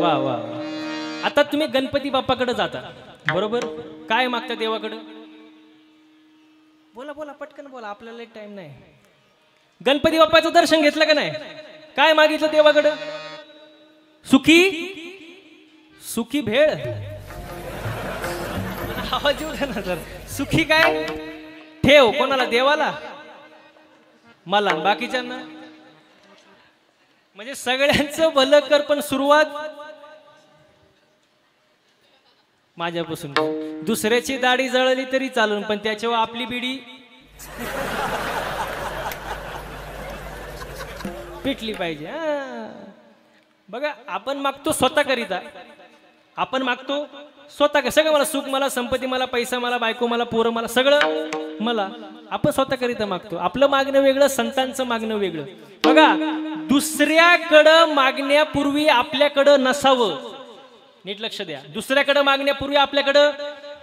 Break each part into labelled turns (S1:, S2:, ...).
S1: वा वा, आता तुम्ही गणपती बाप्पाकडे जाता बरोबर, काय मागता देवाकडे? बोला बोला पटकन बोला, आपल्याला एक टाइम नाही. गणपती बाप्पाचं दर्शन घेतलं का नाही? काय मागितलं देवाकडं? सुखी सुखी भेळ, आवाज येऊ द्या ना सर. सुखी काय ठेव, कोणाला? देवाला, मला, बाकीच्यांना. म्हणजे सगळ्यांचं भलं कर, पण सुरुवात माझ्यापासून. दुसऱ्याची दाढी जळली तरी चालून, पण त्याच्यावर आपली बिडी पिटली पाहिजे. बघा, आपण मागतो स्वतः करिता, आपण मागतो स्वतः. सगळं मला, सुख मला, संपत्ती मला, पैसा मला, बायको मला, पोरं मला, सगळं मला. आपण स्वतः करिता मागतो. आपलं मागणं वेगळं, संतांचं मागणं वेगळं. बघा, दुसऱ्याकडं मागण्यापूर्वी आपल्याकडं नसावं. नीट लक्ष द्या. दुसऱ्याकडं मागण्यापूर्वी आपल्याकडं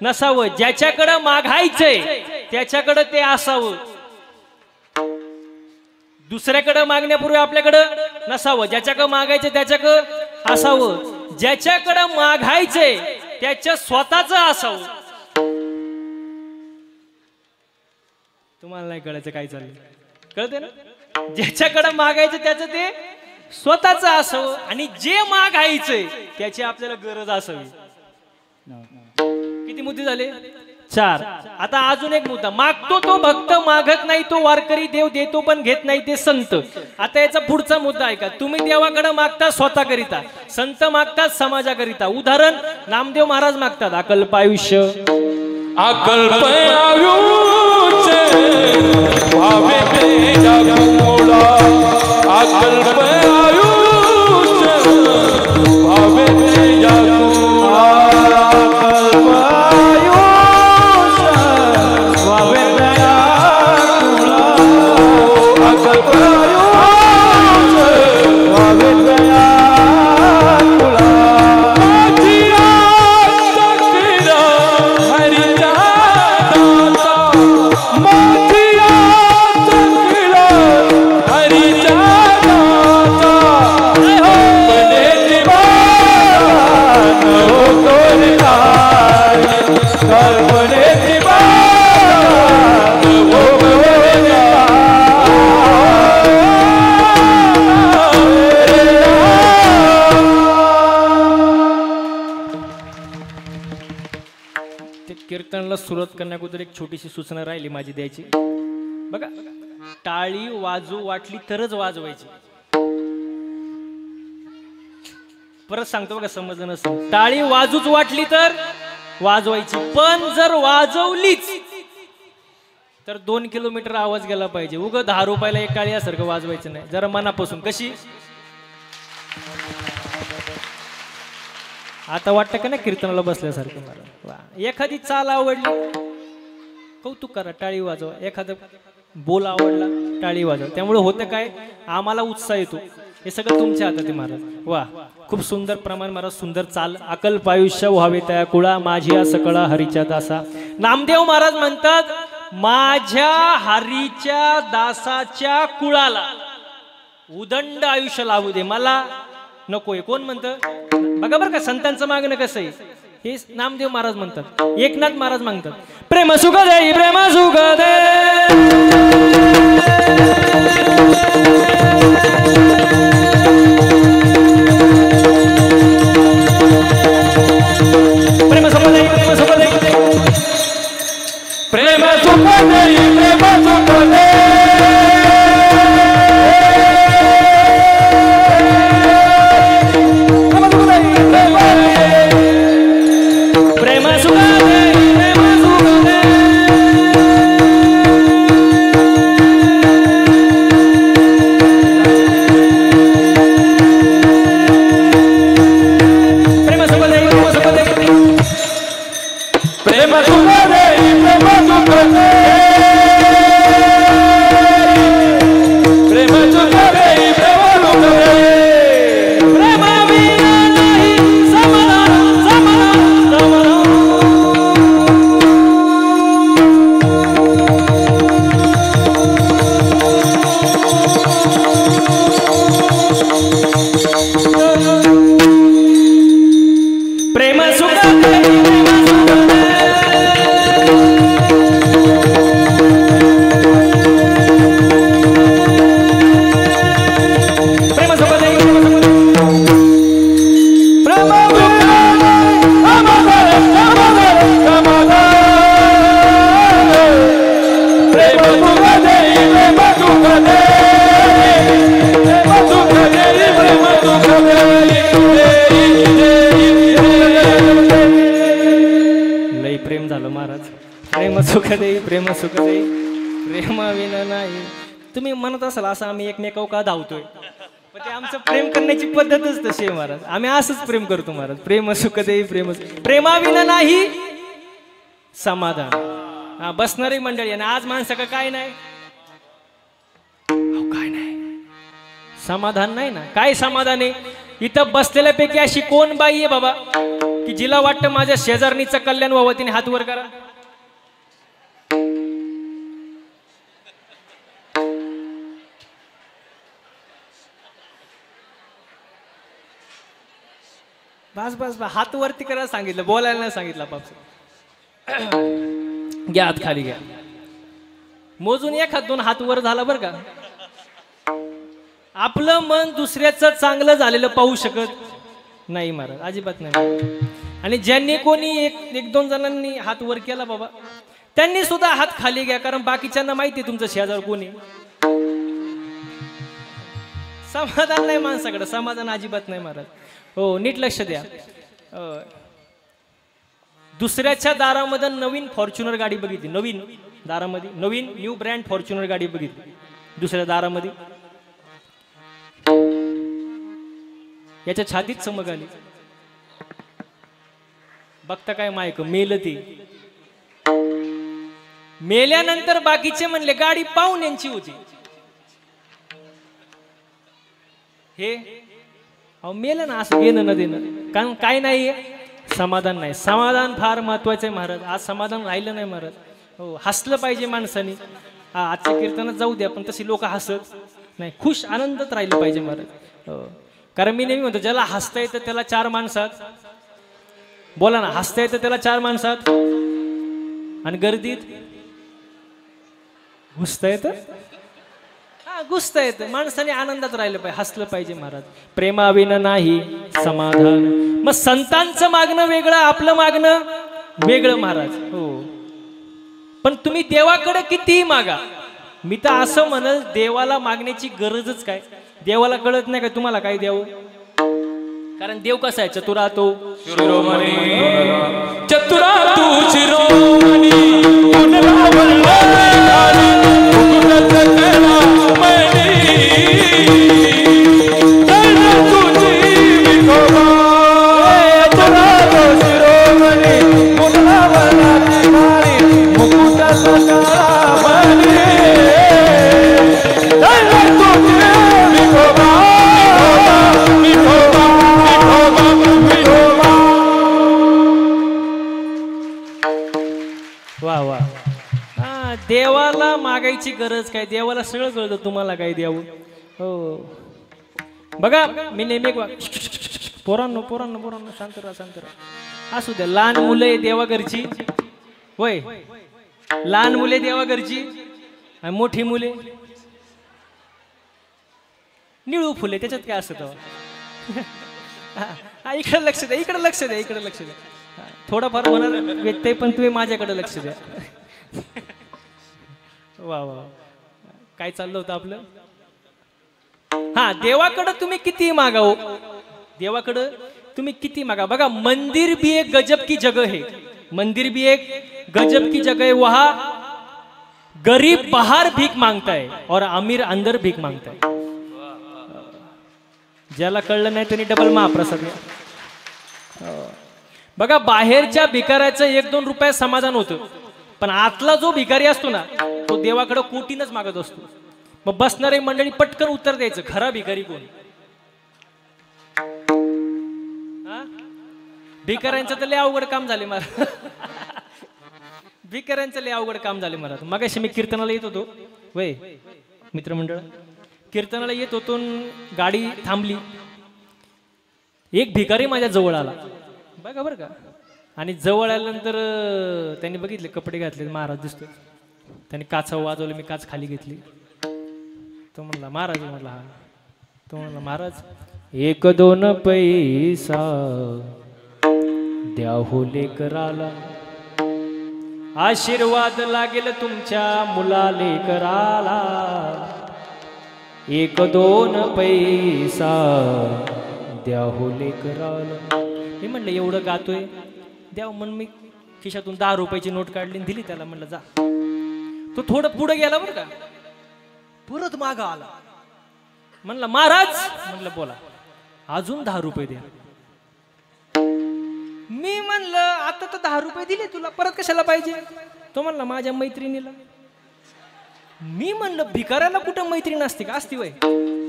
S1: नसावं. ज्याच्याकडं मागायचंय त्याच्याकडं ते असावं. दुसऱ्याकडं मागण्यापूर्वी आपल्याकडं नसावं. ज्याच्याकडं मागायचं त्याच्याकडं असावं. ज्याच्याकडं मागायचंय त्याच्या स्वतःच असावं. तुम्हाला नाही कळायचं काय चाललंय, कळते ना? ज्याच्याकडं मागायचं त्याचं ते स्वतःच असावं, आणि जे मागायचंय त्याची आपल्याला गरज असावी. किती मुद्दे झाले? 4. आता अजून एक मुद्दा. मागतो तो भक्त, मागत नाही तो वारकरी. देव देतो पण घेत नाही ते संत. आता याचा पुढचा मुद्दा ऐका. तुम्ही देवाकडे मागता स्वतः करिता, संत मागतात समाजाकरिता. उदाहरण, नामदेव महाराज मागतात अकल्प आयुष्य.
S2: अकल्प आयुष्य भावे तेजा कुमोला. अकल्प आयुष्य भावे तेजा कुमोला.
S1: कीर्तनाला सुरुवात करण्याअगोदर एक छोटीशी सूचना राहिली माझी द्यायची. बघा, टाळी वाजू वाटली तरच वाजवायची. परत सांगतो बघा, समजलं नसेल. टाळी वाजूच वाटली तर वाजवायची, पण जर वाजवलीच तर 2 किलोमीटर आवाज गेला पाहिजे. उगा 10 रुपयाला एक टाळी यासारखं वाजवायचं नाही. जरा मनापासून. कशी? आता वाटतं का ना कीर्तनाला बसल्यासारखं मला. वा, एखादी चाल आवडली कौतुक करा, टाळी वाजवा. एखादं बोल आवडला, टाळी वाजवा. त्यामुळे होतं काय, आम्हाला उत्साह येतो. हे सगळं तुमच्या हातात आहे महाराज. वा, खूप सुंदर प्रमाण महाराज, सुंदर चाल. अकल्प आयुष्य व्हावे त्या कुळा, माझी या सकळा हरीच्या दासा. नामदेव महाराज म्हणतात, माझ्या हरीच्या दासाच्या कुळाला उदंड आयुष्य लावू दे, मला नकोय. कोण म्हणतं? बघा बरं का, संतांचं मागणं कसं आहे हे नामदेव महाराज म्हणतात. एकनाथ महाराज मागतात, प्रेम सुख दे, प्रेम सुख दे. प्रेम सुख दे, प्रेम सुख दे,
S2: प्रेम सुख दे, प्रेम सुख दे.
S1: सुख देई प्रेम सुख देई प्रेमाविना नाही. तुम्ही म्हणत असाल असं आम्ही एकमेकावर का धावतोय, पण ते आमचं प्रेम करण्याची पद्धतच तशी आहे महाराज. आम्ही असंच प्रेम करतो महाराज. प्रेम सुख देई प्रेमाविना नाही समाधान. हा बसणारी मंडळी आणि आज माणसाकडे काय नाही, काय नाही समाधान नाही ना. काय समाधान आहे? इथं बसलेल्यापैकी अशी कोण बाई आहे बाबा की जिला वाटतं माझ्या शेजारणीचं कल्याण व्हावं, तिने हात वर करा. बस बस बस हात वरती करायला सांगितलं, बोलायला नाही सांगितलं. बाप घ्या हात खाली घ्या, मोजून एक हात दोन हात वर झाला बरं का. आपलं मन दुसऱ्याचं चांगलं झालेलं पाहू शकत नाही महाराज, अजिबात नाही. आणि ज्यांनी कोणी एक दोन जणांनी हात वर केला बाबा, त्यांनी सुद्धा हात खाली घ्या, कारण बाकीच्यांना माहिती तुमचं शेजार कोणी. समाधान नाही माणसाकडे, समाधान अजिबात नाही महाराज. हो नीट लक्ष द्या. दुसऱ्याच्या दारामध्ये नवीन फॉर्च्युनर गाडी बघितली, नवीन दारामध्ये नवीन न्यू ब्रँड फॉर्च्युनर गाडी बघितली दुसऱ्या दारामध्ये, याच्या छातीत चमक आली. बघता काय मायक मेल ती. मेल्यानंतर बाकीचे म्हणले गाडी पाहून यांची होती. हे अहो मेलं ना, असं घेणं न देणं. कारण काय नाहीये, समाधान नाही. समाधान फार महत्वाचं आहे महाराज. आज समाधान राहिलं नाही महाराज. हो हसलं पाहिजे माणसाने. आजच्या कीर्तनात जाऊ द्या, पण तशी लोक हसत नाही, खुश आनंदात राहिलं पाहिजे महाराज. हो कारण मी नेहमी म्हणतो, ज्याला हसता येतं त्याला चार माणसात, बोला ना, हसता येतं त्याला चार माणसात, आणि गर्दीत घुसता येतं, घुसता येतं. माणसाने आनंदात राहिलं पाहिजे, हसलं पाहिजे महाराज. प्रेमाविना नाही समाधान. मग संतांचं मागणं वेगळं, आपलं मागणं वेगळं महाराज. हो पण तुम्ही देवाकडे कितीही मागा, मी तर असं म्हणल देवाला मागण्याची गरजच काय. देवाला कळत नाही का तुम्हाला काय द्यावं, कारण देव कसा आहे, चतुरा तो
S2: शिरोमणी, चतुरा तू शिरोमणी, कुणाला वल्लभारी, कुणाचं कलामणी, चरणा तुझी विठोबा. चतुरा तू शिरोमणी, कुणाला वल्लभारी, मुकुटाचं कलामणी, चरणा तुझी विठोबा.
S1: वा वा. हा देवाला मागायची गरज काय, देवाला सगळं कळतं तुम्हाला काय द्यावं. हो बघा मी नेहमी पोरांनो पोरांनो पोरांनो शांत राहा शांत राहा. असू द्या, लहान मुलं आहे देवा घरची, होय लहान मुले देवा घरची, आणि मोठी मुले निळू फुले, त्याच्यात काय असतं. इकडे लक्ष द्या, इकडे लक्ष द्या, इकडे लक्ष द्या. थोडंफार होणार व्यत्यय, पण तुम्ही माझ्याकडे लक्ष द्या. वा वा काय चाललं होतं आपलं. हा देवाकडं तुम्ही किती मागाव, देवाकडं तुम्ही किती मागा. बघा मंदिर भी एक गजब की जगह है, मंदिर भी एक गजब की जगह है. वहां गरीब बाहर भीख मांगता है और अमीर अंदर भीख मांगता है. ज्याला कळलं नाही त्यांनी डबल महाप्रसाद घ्या. बघा बाहेरच्या भिकाऱ्याचं 1-2 रुपये समाधान होतं, पण आतला जो भिकारी असतो ना तो देवाकडे कोटीनच मागत असतो. मग बसणारी मंडळी पटकन उत्तर द्यायचं, खरा भिकारी कोण. भिकाऱ्यांचं तर लय अवघड काम झाले मला. भिकाऱ्यांचं लय अवघड काम झाले मला. मगाशी मी कीर्तनाला येत होतो, वय मित्रमंडळ कीर्तनाला येत होतो, गाडी थांबली, एक भिकारी माझ्या जवळ आला बघा बरं का. आणि जवळ आल्यानंतर त्यांनी बघितले कपडे घातले, महाराज दिसतो. त्यांनी काचा वाजवलं, मी काच खाली घेतली. तो म्हणला महाराज, म्हणला हा. तो म्हणला महाराज 1-2 पैसा द्या हो लेकराला, आशीर्वाद लागेल तुमच्या मुला लेकराला. 1-2 पैसा द्या हो लेकराला. मी म्हणलं एवढं गातोय द्याव, म्हणून मी खिशातून 10 रुपयाची नोट काढली आणि दिली त्याला. म्हणलं जा. तो थोडं पुढे गेला बरं का, परत मागा आला. म्हणलं महाराज, म्हणलं बोला, अजून 10 रुपये द्या. मी म्हणलं आता तर 10 रुपये दिले तुला, परत कशाला पाहिजे? तो म्हणला माझ्या मैत्रिणीला. मी म्हणलं भिकाऱ्याला कुठं मैत्रीण असते का? असती वय,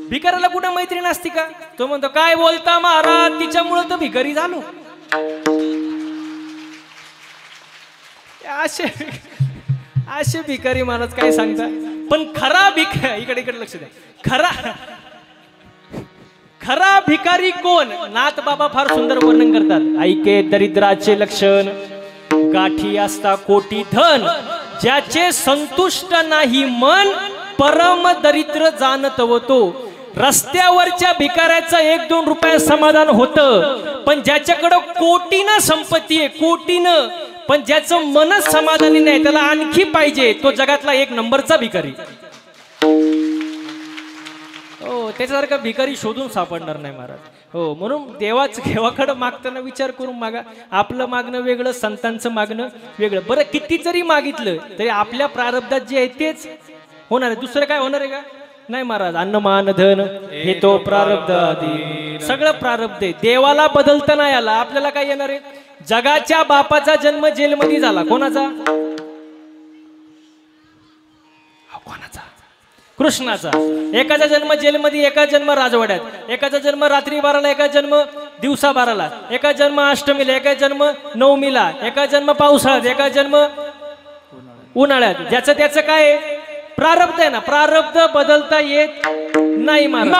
S1: भिकाऱ्याला कुठं मैत्रीण असते का? तो म्हणतो काय बोलता महाराज, तिच्यामुळं तर भिकारी झालो. असे भिकारी महाराज काय सांगता. पण खरा इकडे लक्ष द्या, खरा भिकारी कोण? नाथ बाबा फार सुंदर वर्णन करतात. ऐके दरिद्राचे लक्षण, गाठी असता कोटी धन, ज्याचे संतुष्ट नाही मन, परम दरिद्र जाणतव तो. रस्त्यावरच्या भिकाऱ्याचं 1-2 रुपये समाधान होतं, पण ज्याच्याकडं कोटीनं संपत्ती आहे, कोटीनं, पण ज्याचं मनच समाधानी नाही, त्याला आणखी पाहिजे, तो जगातला 1 नंबरचा भिकारी. हो, त्याच्यासारखा भिकारी शोधून सापडणार नाही महाराज. हो, म्हणून देवाकडे मागताना विचार करून मागा. आपलं मागणं वेगळं, संतांचं मागणं वेगळं. बरं किती जरी मागितलं तरी आपल्या प्रारब्धात जे आहे तेच होणार आहे. दुसरं काय होणार आहे का? नाही महाराज. अन्न मान धन हे तो प्रारब्ध आधी, सगळं प्रारब्ध आहे. देवाला बदलता नाही आला. आपल्याला काय येणार आहे? जगाच्या बापाचा जन्म जेलमध्ये झाला. कोणाचा? कृष्णाचा. एकाचा जन्म जेलमध्ये, एका जन्म राजवाड्यात, एकाचा जन्म रात्री 12ला, एका जन्म दिवसा 12ला, एका जन्म अष्टमीला, एका जन्म नवमीला, एका जन्म पावसाळ्यात, एका जन्म उन्हाळ्यात. ज्याचं त्याचं काय प्रारब्ध आहे ना. प्रारब्ध बदलता येत नाही महाराज.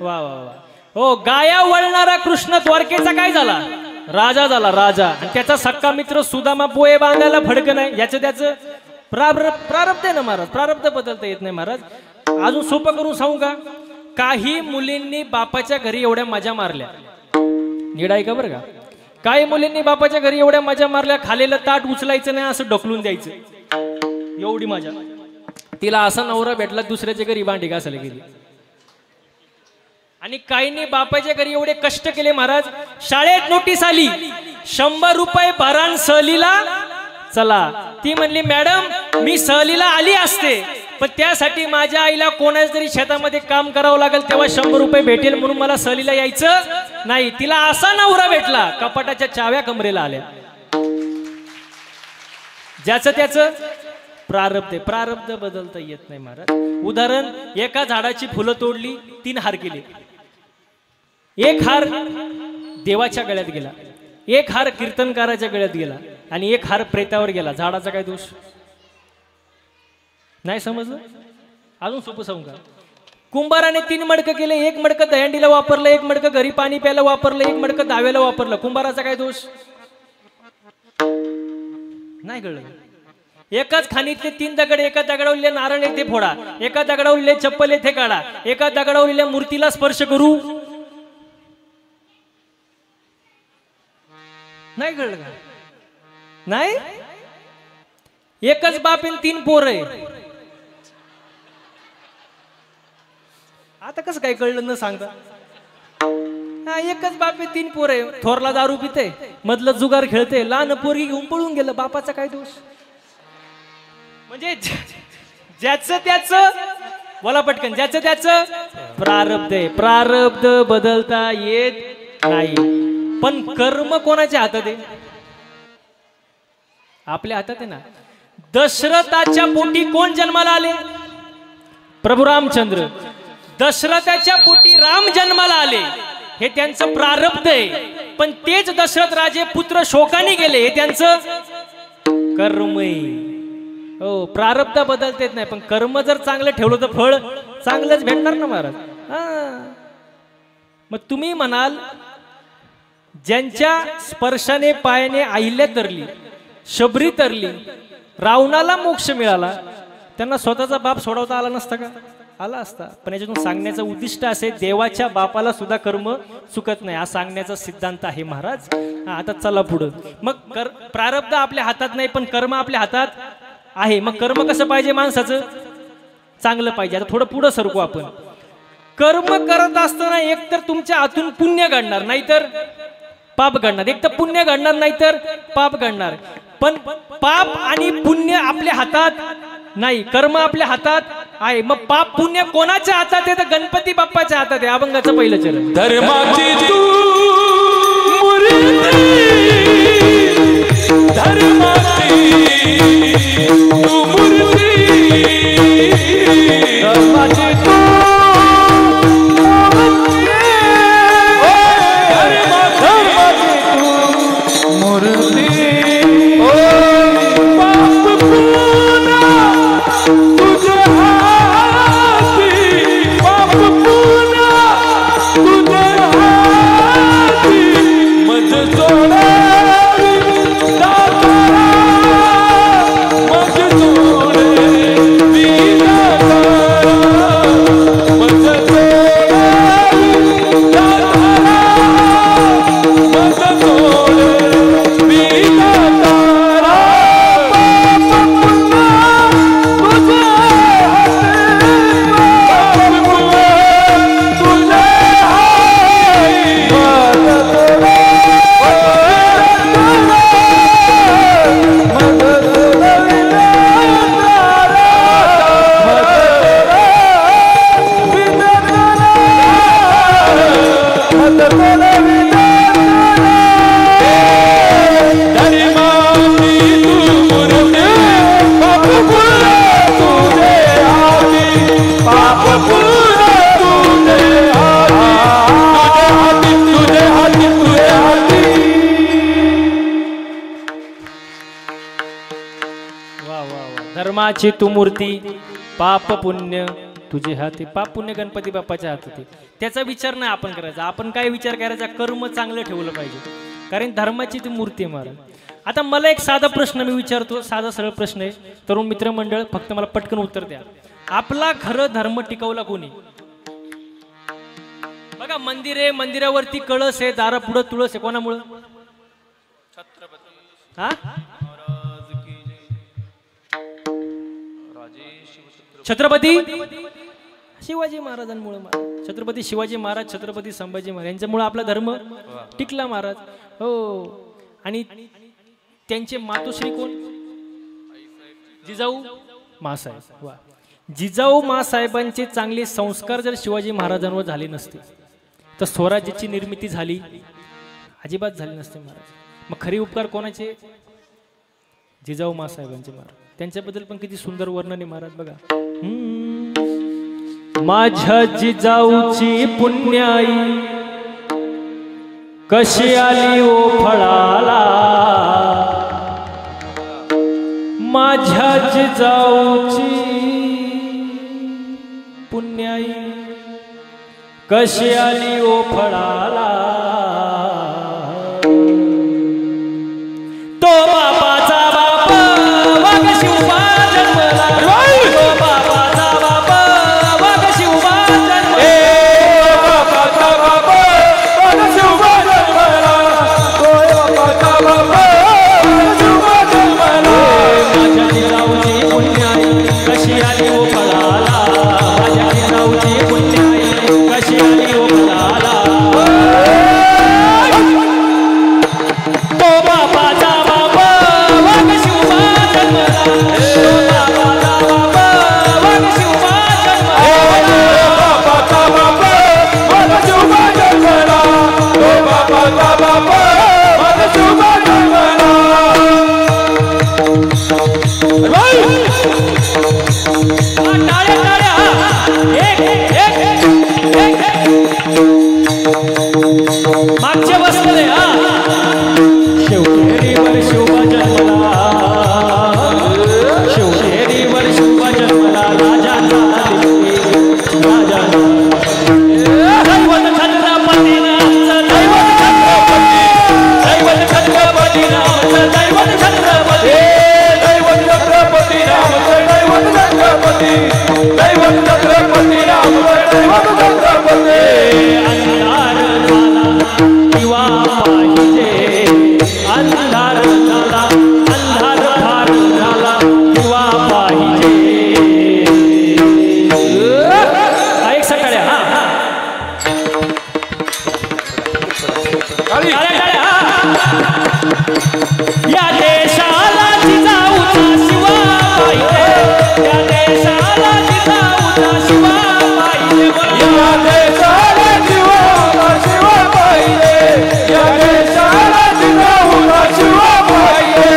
S1: वा वा वा. हो, गाया वळणारा कृष्ण द्वारकेचा काय झाला? राजा झाला, राजा. आणि त्याचा सक्का मित्र सुदामा पोहे बांधायला फडकं नाही. याचं त्याचं प्रारब्ध आहे ना महाराज. प्रारब्ध बदलता येत नाही महाराज. अजून सोपं करून सांगू का? काही मुलींनी बापाच्या घरी एवढ्या मजा मारल्या, नीट ऐका बरं का. काही मुलींनी बापाच्या घरी एवढ्या मजा मारल्या, खालेलं ताट उचलायचं नाही, असं ढकलून द्यायचं, एवढी मजा. तिला असा नवरा भेटला, दुसऱ्याच्या घरी भांडी घासायला गेली. आणि काहींनी बापाच्या घरी एवढे कष्ट केले महाराज. शाळेत नोटीस आली, 100 रुपये भरान सहलीला चला. ती म्हणली मॅडम मी सहलीला आली असते, पण त्यासाठी माझ्या आईला कोणाच तरी शेतामध्ये काम करावं लागेल, तेव्हा 100 रुपये भेटेल, म्हणून मला सहलीला यायचं नाही. तिला असा नवरा भेटला, कपाटाच्या चाव्या कमरेला आल्या. ज्याचं त्याचं प्रारब्ध आहे. प्रारब्ध बदलता येत नाही महाराज. उदाहरण, एका झाडाची फुलं तोडली, 3 हार केले. एक हार देवाच्या गळ्यात गेला, एक हार कीर्तनकाराच्या गळ्यात गेला, आणि एक हार प्रेतावर गेला. झाडाचा काय दोष? नाही समजलं? अजून सोपं सांगू का? कुंभाराने 3 मडकं केले. एक मडकं दहीहंडीला वापरलं, एक मडकं घरी पाणी प्यायला वापरलं, एक मडकं दाव्याला वापरलं. कुंभाराचा काय दोष? नाही कळलं? एकाच खाणीतले 3 दगड, एका दगडावरले नारळ येथे फोडा, एका दगडावरले चप्पल येथे काढा, एका दगडावरल्या मूर्तीला स्पर्श करू. नाही कळलं का? नाही. एकच बाप आणि 3 पोर आहे. आता कसं काय कळलं न सांगता? एकच बाप आहे, 3 पोर आहे. थोरला दारू पिते, मधलं जुगार खेळते, लहान पोरगी घेऊन पळून गेलं. बापाचा काय दोष? म्हणजे ज्याचं त्याचं, बोला पटकन, ज्याचं त्याचं प्रारब्ध आहे. प्रारब्ध बदलता येत नाही. पण कर्म कोणाच्या हातात आहे? आपल्या हातात आहे ना. दशरथाच्या पोटी कोण जन्माला आले? प्रभू रामचंद्र. दशरथाच्या पोटी राम जन्माला आले, हे त्यांचं प्रारब्ध आहे. पण तेच दशरथ राजे पुत्र शोकाने गेले, हे त्यांचं कर्म आहे. हो, प्रारब्ध बदलता येत नाही, पण कर्म जर चांगलं ठेवलं तर फळ चांगलंच भेटणार ना महाराज. मग तुम्ही म्हणाल, ज्यांच्या स्पर्शाने पायाने अहिल्या तरली, शबरी तरली, रावणाला मोक्ष मिळाला, त्यांना स्वतःचा बाप सोडवता आला नसता का? आला असता. पण याच्यातून सांगण्याचं उद्दिष्ट असे, देवाच्या बापाला सुद्धा कर्म चुकत नाही हा सांगण्याचा सिद्धांत आहे महाराज. आता चला पुढं. मग प्रारब्ध आपल्या हातात नाही, पण कर्म आपल्या हातात आहे. मग कर्म कसं पाहिजे माणसाचं? चांगलं पाहिजे. आता थोडं पुढं सरकू आपण. कर्म करत असताना एक तर तुमच्या हातून पुण्य घडणार, नाहीतर पाप घडणार. एक तर पुण्य घडणार, नाहीतर पाप घडणार. पण पाप आणि पुण्य आपल्या हातात नाही, कर्म आपल्या हातात आहे. मग पाप पुण्य कोणाच्या हातात आहे? तर गणपती बाप्पाच्या हातात आहे. अभंगाचं पहिलं चरण.
S2: धर्माची तू मूर्ती, धर्माची तू मूर्ती, धर्माची तू
S1: धर्माची तू मूर्ती, पाप पुण्य तुझे हाती. पाप पुण्य गणपती बाप्पाच्या हातात. त्याचा विचार नाही आपण करायचा. आपण काय विचार करायचा? कर्म चांगलं ठेवलं पाहिजे, कारण धर्माची ती मूर्ती महाराज. आता मला एक साधा प्रश्न मी विचारतो, साधा सरळ प्रश्न आहे. तरुण मित्रमंडळ फक्त मला पटकन उत्तर द्या. आपला खरं धर्म टिकवला कोणी? बघा, मंदिर आहे, मंदिरावरती कळस आहे, दारापुढं तुळस आहे. कोणामुळं? हा, छत्रपती शिवाजी महाराजांमुळे. छत्रपती शिवाजी महाराज, छत्रपती संभाजी महाराज यांच्यामुळे आपला धर्म टिकला महाराज. हो. आणि त्यांचे मातोश्री कोण? जिजाऊ मासाहेब. वा. जिजाऊ मासाहेबांचे चांगले संस्कार जर शिवाजी महाराजांवर झाले नसते तर स्वराज्याची निर्मिती झाली अजिबात झाली नसते महाराज. मग खरी उपकार कोणाचे? जिजाऊ मासाहेबांचे महाराज. त्यांच्याबद्दल पण किती सुंदर वर्णन आहे महाराज. बघा, माझ्या जिजाऊची पुण्याई कशी आली ओ फळाला, माझ्या जिजाऊची पुण्याई कशी आली ओ फळाला. तो बापाचा बाप वाघ शिवबा जन्मला, तो बापाचा बाप वाघ शिवबा जन्मला,
S2: बापाचा बाप वाघ शिवबा जन्मला, बापाचा बाप वाघ शिवबा जन्मला.
S1: माझ्या जिजाऊची पुण्याई कशी आली ओ फळाला, माझ्या जिजाऊची पुण्याई कशी आली ओ फळाला. तो बापाचा बाप वाघ शिवबा जन्मला, तो बापाचा बाप वाघ शिवबा जन्मला,
S2: बापाचा बाप वाघ शिवबा जन्मला, बापाचा बाप वाघ शिवबा जन्मला.
S1: टाळ्या टाळ्या. एक एक एक मागच्या बसले. शिवखेरीवर शिवबा जन्मला, शिवखेरीवर शिवबा जन्मला, राजाचा राजा दैवत छत्रपतीनाथ, दैवत छत्रपती, दैवत छत्रपतीनाथ, दैवत छत्रपती,
S2: दैवत
S1: पाहिजे अंधार झाला अंधार फार झाला दिवा पाहिजे एक सकाळी या देशाला जिजाऊचा शिवा पाहिजे या देशाला जिजाऊचा शिवा पाहिजे
S2: या देशाला जिजाऊचा शिवा पाहिजे या देशाला जिजाऊचा शिवा पाहिजे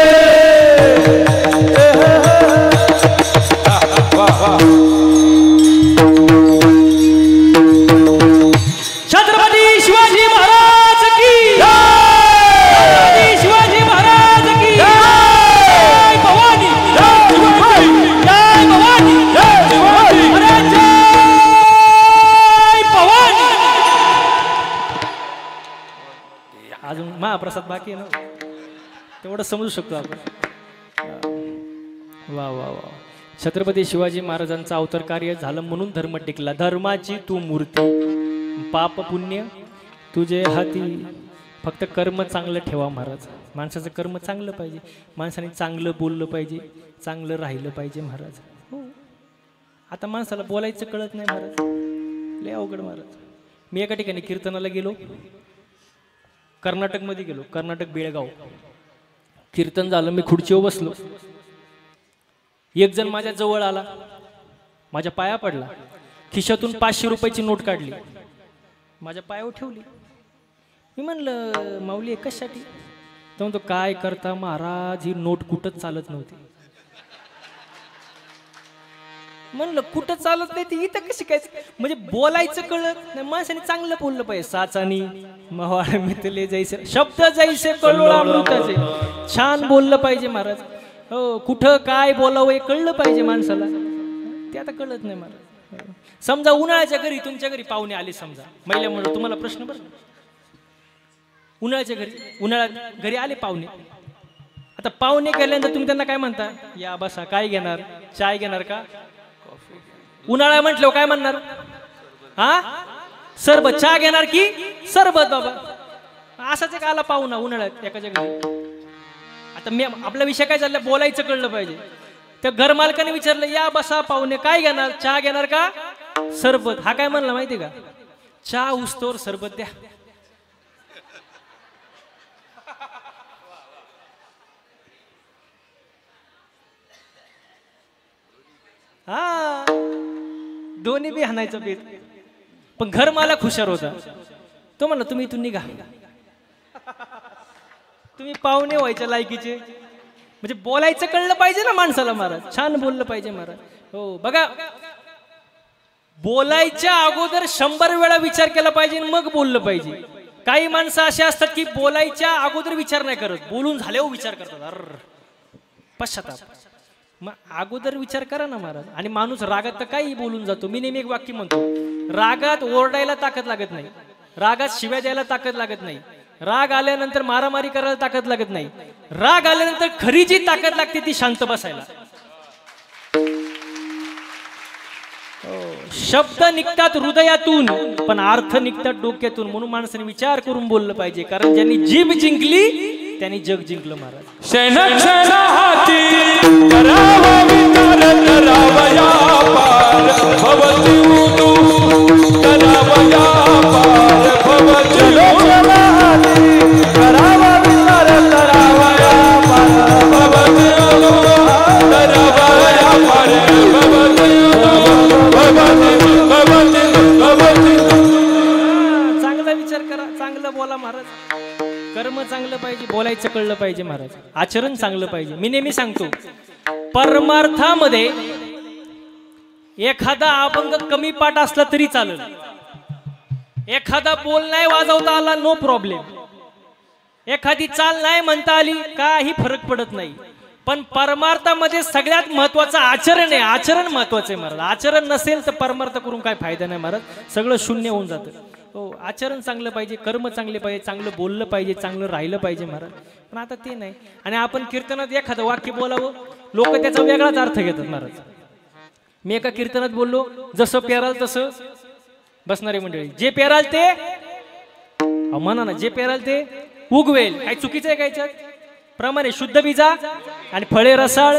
S1: छत्रपती शिवाजी महाराज की शिवाजी महाराज की जय भवानी जय भवानी जय भवानी अजून महाप्रसाद बाकी आहे ना तेवढं समजू शकतो आपण वा वा वा छत्रपती शिवाजी महाराजांचं अवतार कार्य झालं म्हणून धर्म टिकला धर्माची तू मूर्ती पाप पुण्य तुझे हाती फक्त कर्म चांगलं ठेवा महाराज माणसाचं कर्म चांगलं पाहिजे माणसाने चांगलं बोललं पाहिजे चांगलं राहिलं पाहिजे महाराज हो आता माणसाला बोलायचं कळत नाही महाराज लय अवघड महाराज मी एका ठिकाणी कीर्तनाला गेलो कर्नाटकमध्ये गेलो कर्नाटक बेळगाव कीर्तन झालं मी खुर्चीवर बसलो एक जण माझ्या जवळ आला माझ्या पाया पडला खिशातून 500 रुपयाची नोट काढली माझ्या पायावर ठेवली मी म्हणलं माऊली कशासाठी तो म्हणतो काय करता महाराज ही नोट कुठंच चालत नव्हती म्हणलं कुठं चालत नाही ती इथं कशी काय म्हणजे बोलायचं कळत नाही माणसाने चांगलं बोललं पाहिजे साचानी मवाळ मितले जैसे शब्द जैसे कळोळ अमृताचे छान बोललं पाहिजे महाराज हो कुठं काय बोलावं हे कळलं पाहिजे माणसाला ते आता कळत नाही महाराज समजा उन्हाळ्याच्या घरी तुमच्या घरी पाहुणे आले समजा महिल्यामुळे तुम्हाला प्रश्न बरं उन्हाळ्याच्या घरी उन्हाळ्यात घरी आले पाहुणे आता पाहुणे गेल्यानंतर तुम्ही त्यांना काय म्हणता या बसा काय घेणार चाय घेणार का उन्हाळा म्हटलं काय म्हणणार हा सरबत चहा घेणार की सरबत बाबा असाच एक आला पाहुणा उन्हाळ्यात एकाच्या घरी आता मी आपला विषय काय चालला बोलायचं कळलं पाहिजे त्या घर मालकाने विचारलं या बसा पाहुणे काय घेणार चहा घेणार का सरबत हा काय म्हणला माहिती का चहा उस्तोवर सरबत द्या हा दोन्ही बी हाणायचं बेत पण घर मालक हुशार होता तो म्हणला तुम्ही इथून निघा तुम्ही पाहुणे व्हायच्या लायकीचे म्हणजे बोलायचं कळलं पाहिजे ना माणसाला महाराज छान बोललं पाहिजे महाराज हो बघा बोलायच्या अगोदर 100 वेळा विचार केला पाहिजे मग बोललं पाहिजे काही माणसं असे असतात की बोलायच्या अगोदर विचार नाही करत बोलून झाल्यावर विचार करतात अर पश्चाताप मग अगोदर विचार करा ना महाराज आणि माणूस रागात तर काही बोलून जातो मी नेहमी एक वाक्य म्हणतो रागात ओरडायला ताकद लागत नाही रागात शिव्या द्यायला ताकद लागत नाही राग आल्यानंतर मारामारी करायला ताकद लागत नाही राग आल्यानंतर खरी जी ताकद लागते ती शांत बसायला शब्द निघतात हृदयातून पण अर्थ निघतात डोक्यातून म्हणून माणसाने विचार करून बोललं पाहिजे कारण ज्यांनी जीभ जिंकली त्यांनी जग जिंकलं महाराज
S2: क्षण हाती करावा विचार करावया पार भवती उदू करावया पार भवती हाती करावा विचार करावया पार भवती उदू करावया पार भवती
S1: चांगला विचार करा चांगलं बोला महाराज कर्म चांगलं पाहिजे बोलायचं कळलं पाहिजे महाराज आचरण चांगलं पाहिजे मी नेहमी सांगतो परमार्थामध्ये एखादा अभंग कमी पाठ असला तरी चालेल एखादा बोल नाही वाजवता आला नो प्रॉब्लेम एखादी चाल नाही म्हणता आली काही फरक पडत नाही पण परमार्थामध्ये सगळ्यात महत्वाचं आचरण आहे आचरण महत्वाचं आहे महाराज आचरण नसेल तर परमार्थ करून काय फायदा नाही महाराज सगळं शून्य होऊन जातं हो आचरण चांगलं पाहिजे कर्म चांगले पाहिजे चांगलं बोललं पाहिजे चांगलं राहिलं पाहिजे महाराज पण आता ते नाही आणि आपण कीर्तनात एखादं वाक्य बोलावं लोक त्याचा वेगळाच अर्थ घेतात महाराज मी एका कीर्तनात बोललो जसं पेराल तसं बसणारे मंडळी जे पेराल ते म्हणा ना, जे पेराल ते उगवेल. काही चुकीचं आहे का याच्यात? प्रमाणे शुद्ध बीजा आणि फळे रसाळ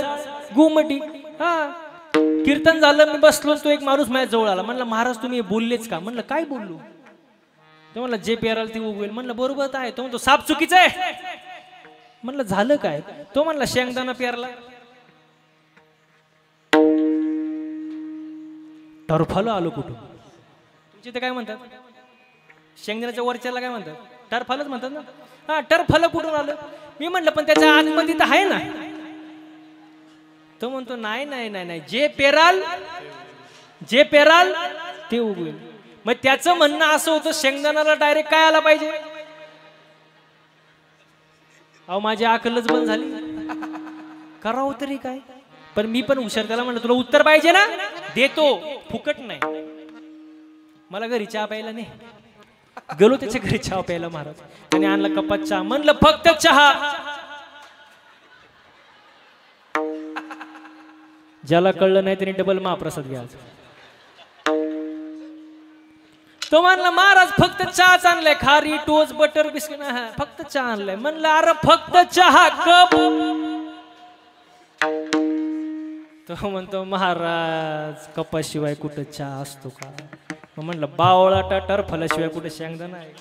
S1: गुमटी. हा, कीर्तन झालं, मी बसलो, तो एक माणूस माझ्या जवळ आला. म्हणलं महाराज तुम्ही बोललेच का? म्हणलं काय बोललो? तो म्हणला जे पेराल ते उगवेल. म्हणलं बरोबर आहे. तो म्हणतो साप चुकीचं आहे. म्हणलं झालं काय? तो म्हणला शेंगदाणा पेरला. टरफल आलो कुठून? तुमच्या इथे काय म्हणतात? शेंगदाण्याच्या वरच्याला काय म्हणतात? टरफलच म्हणतात ना. हा, टरफल कुठून आलं? मी म्हटलं पण त्याच्या आतमध्ये तर आहे ना. तो म्हणतो नाही नाही नाही नाही, जे पेराल ते उगवेल. मग त्याचं म्हणणं असं होतं शेंगदाण्याला डायरेक्ट काय आला पाहिजे? अहो माझी अकलच बंद झाली, करावं तरी काय? पण मी पण हुशार, त्याला म्हणलं तुला उत्तर पाहिजे ना, देतो, फुकट नाही. मला घरी चहा प्यायला नाही, गेलो त्याच्या घरी चहा प्यायला. महाराज त्याने आणला कपात चहा. म्हणलं फक्त चहा. ज्याला कळलं नाही त्याने डबल महाप्रसाद घ्यायचा. तो म्हणला महाराज फक्त चहाच आणलाय, खारी टोस्ट बटर बिस्किट फक्त चहा आणलाय. म्हणलं अरे फक्त चहा कप. तो म्हणतो महाराज कपाशिवाय कुठं चहा असतो का? मग म्हणलं बावळा टरफलाशिवाय कुठे शेंगदाणा आहे?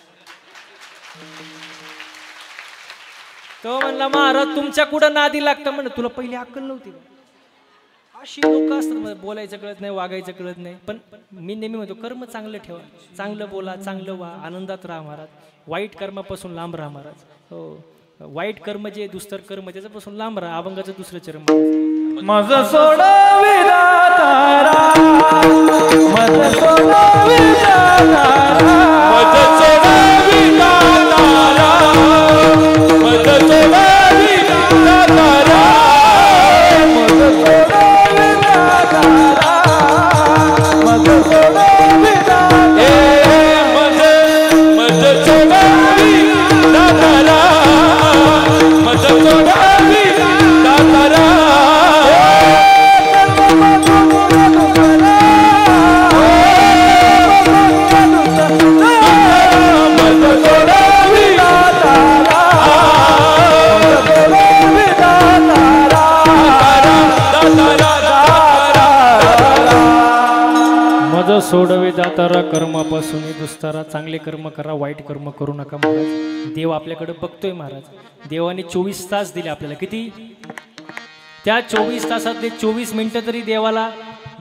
S1: तो म्हणला महाराज तुमच्या कुठं नादी लागतं. म्हणलं तुला पहिली अक्कल नव्हती का? अशी लोक असतात, बोलायचं कळत नाही, वागायचं कळत नाही. पण मी नेहमी म्हणतो कर्म चांगलं ठेवा, चांगलं बोला, चांगलं वा, आनंदात राहा महाराज. वाईट कर्मापासून लांब राहा महाराज. हो, वाईट कर्म जे दुस्तर कर्म त्याच्यापासून लांब राहा. अभंगाचं दुसरं चरण.
S2: माझं सोडा विधातारा, माझं सोडा विधातारा, माझं सोडा विधातारा, माझं सोडा विधातारा, माझं सोडा विधातारा, माझं सोडा विधातारा, माझं सोडा विधातारा, माझं सोडा विधातारा.
S1: मज सोडवे दातारा कर्मापासून दुस्तारा. चांगले कर्म करा, वाईट कर्म करू नका महाराज. देव आपल्याकडे बघतोय महाराज. देवाने 24 तास दिले आपल्याला. किती? त्या 24 तासातले 24 मिनिटं तरी देवाला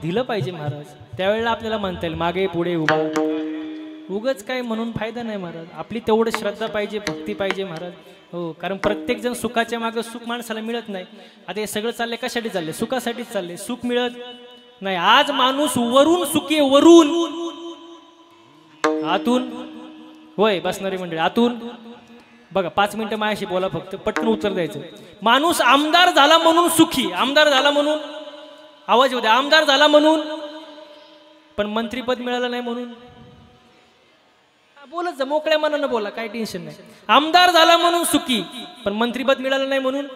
S1: दिलं पाहिजे महाराज. त्यावेळेला आपल्याला म्हणता येईल मागे पुढे उभा. उगच काय म्हणून फायदा नाही महाराज. आपली तेवढं श्रद्धा पाहिजे, भक्ती पाहिजे महाराज. हो, कारण प्रत्येक जण सुखाच्या मागे सुख माणसाला मिळत नाही. आता हे सगळं चाललंय कशासाठी चाललंय? सुखासाठीच चाललंय. सुख मिळत नाही. आज माणूस वरून सुखी, वरून, आतून होय बसणारी मंडळी आतून. बघा 5 मिनिटं माझ्याशी बोला, फक्त पटकन उत्तर द्यायचं. माणूस आमदार झाला म्हणून सुखी, आमदार झाला म्हणून, आवाज येऊ द्या, आमदार झाला म्हणून, पण मंत्रीपद मिळालं नाही म्हणून. बोलत जा, मोकळ्या मनानं बोला, काही टेन्शन नाही. आमदार झाला म्हणून सुखी, पण मंत्रीपद मिळालं नाही म्हणून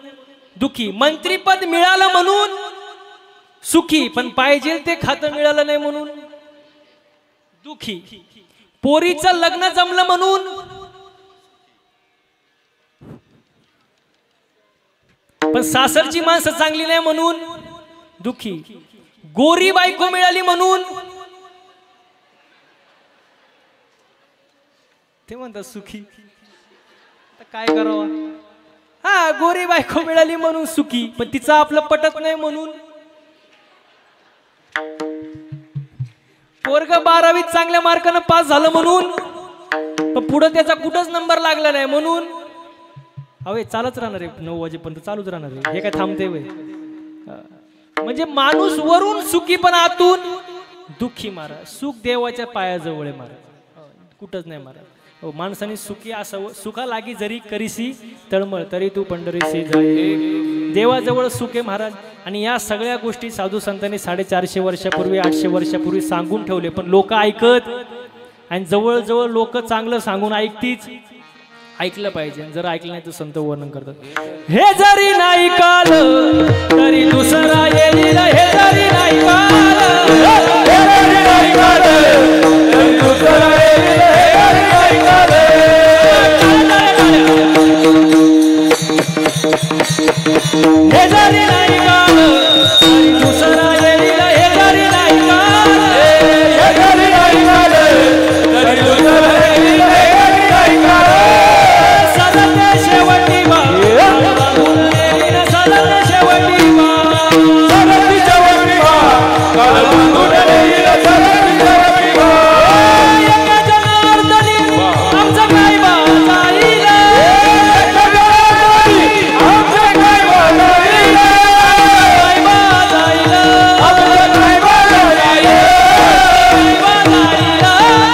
S1: दुखी. मंत्रीपद मिळालं म्हणून सुखी, पण पाहिजे ते खातं मिळालं नाही म्हणून दुखी. पोरीचं लग्न जमलं म्हणून, पण सासरची माणसं चांगली नाही म्हणून दुखी. गोरी बायको मिळाली म्हणून ते म्हणतात सुखी. आता काय करावं? हा, गोरी बायको मिळाली म्हणून सुखी, पण तिचं आपलं पटत नाही म्हणून. पोरग 12वीत चांगल्या मार्कानं पास झालं म्हणून, पण पुढे त्याचा कुठंच नंबर लागला नाही म्हणून. अवे चालच राहणार आहे, 9 वाजेपर्यंत चालूच राहणार आहे. हे काय थांबते वय? म्हणजे माणूस वरून सुखी पण आतून दुःखी महाराज. सुख देवाच्या पायाजवळ आहे महाराज, कुठंच नाही महाराज. माणसाने सुखी असावं. सुखा लागी जरी करीसी तळमळ, तरी तू पंढरीसी जाई. देवाजवळ सुख आहे महाराज. आणि या सगळ्या गोष्टी साधू संतांनी 450 वर्षापूर्वी 800 वर्षापूर्वी सांगून ठेवले, पण लोक ऐकत. आणि जवळजवळ लोक चांगलं सांगून ऐकतीच. ऐकलं पाहिजे. जर ऐकलं नाही तर संत वर्णन करतात, हे जरी नाही काल तरी दुसरा येईल. हे जरी नाही काल, हे जरी नाही काल तरी दुसरा येईल. हे जरी नाही काल शेवटी बा बांधून नेली न सदन शेवटी बा
S2: सरतीच्या वटी बा काळ बांधून नेली न सरतीच्या वटी बा
S1: एका जनार्दनी आमचं काय बा जाईल
S2: एका जनार्दनी आमचं काय बा जाईल
S1: काय बा जाईल
S2: आमचं काय बा जाईल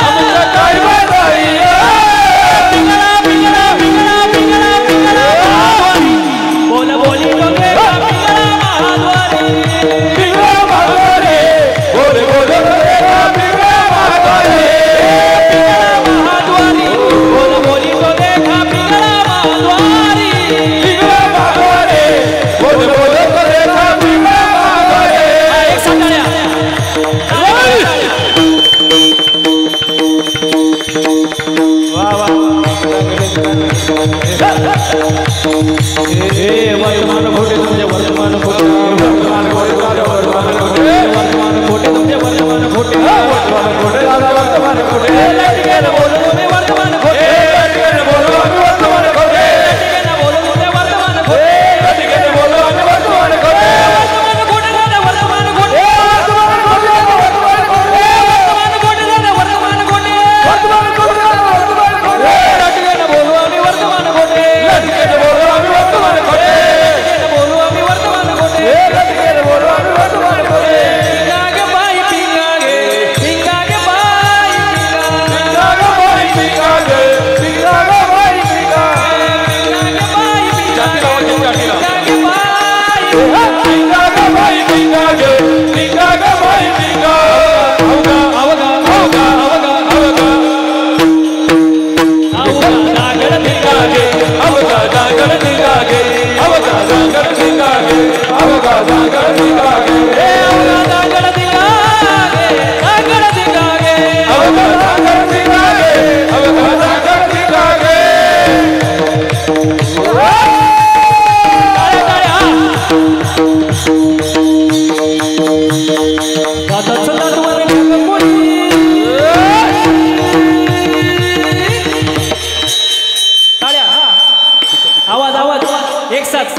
S2: आमचं काय बा जाईल
S1: पिंगळा पिंगळा पिंगळा पिंगळा पिंगळा बोल बोली डोके पिंगळा महाद्वारी
S2: पिंगळा महाद्वारी बोल बोल पिंगळा महाद्वारी
S1: महाद्वारी बोल बोली डोके पिंगळा महाद्वारी
S2: पिंगळा महाद्वारी बोल बोल पिंगळा महाद्वारी
S1: एक सांगाड्या
S2: वा वा वर्तमान खोटे तुमचे वर्तमान खोटे वर्तमान खोटे वर्तमान खोटे तुमचे वर्तमान खोटे वर्तमान खोटे वर्तमान खोटे
S1: बोलो तुम्ही वर्तमान खोटे
S2: बोलो आम्ही वर्तमान खोटे
S1: बोलो तुम्ही वर्तमान खोटे
S2: बोलो आम्ही वर्तमान खोटे
S1: वर्तमान खोटे दादा वर्तमान खोटे
S2: वर्तमान खोटे वर्तमान खोटे
S1: वर्तमान खोटे दादा वर्तमान खोटे
S2: वर्तमान खोटे वर्तमान खोटे
S1: लटकेनं बोलू आम्ही वर्तमान खोटे
S2: बोलो आम्ही वर्तमान खोटे
S1: लटकेनं बोलू आम्ही वर्तमान खोटे
S2: बोलो आम्ही वर्तमान खोटे
S1: पिंगागे बाई पिंगागे पिंगागे बाई
S2: पिंगागे बाई पिंगागे बाई
S1: पिंगागे बाई
S2: जाती लावा जाती लावा
S1: पिंगागे बाई
S2: पिंगागे बाई पिंगागे पिंगागे बाई पिंगा अवगा अवगा अवगा अवगा
S1: आवगा नागड
S2: पिंगागे अवगा जागर पिंगागे अवगा जागर पिंगागे अवगा जागर पिंगागे
S1: ए आवगा नागड दिगागे नागड दिगागे
S2: अवगा जागर पिंगागे अवगा जागर पिंगागे
S1: काळे काळे हा दादाचं दादवाने ढग कोणी काळ्या आवाज आवाज एक साथ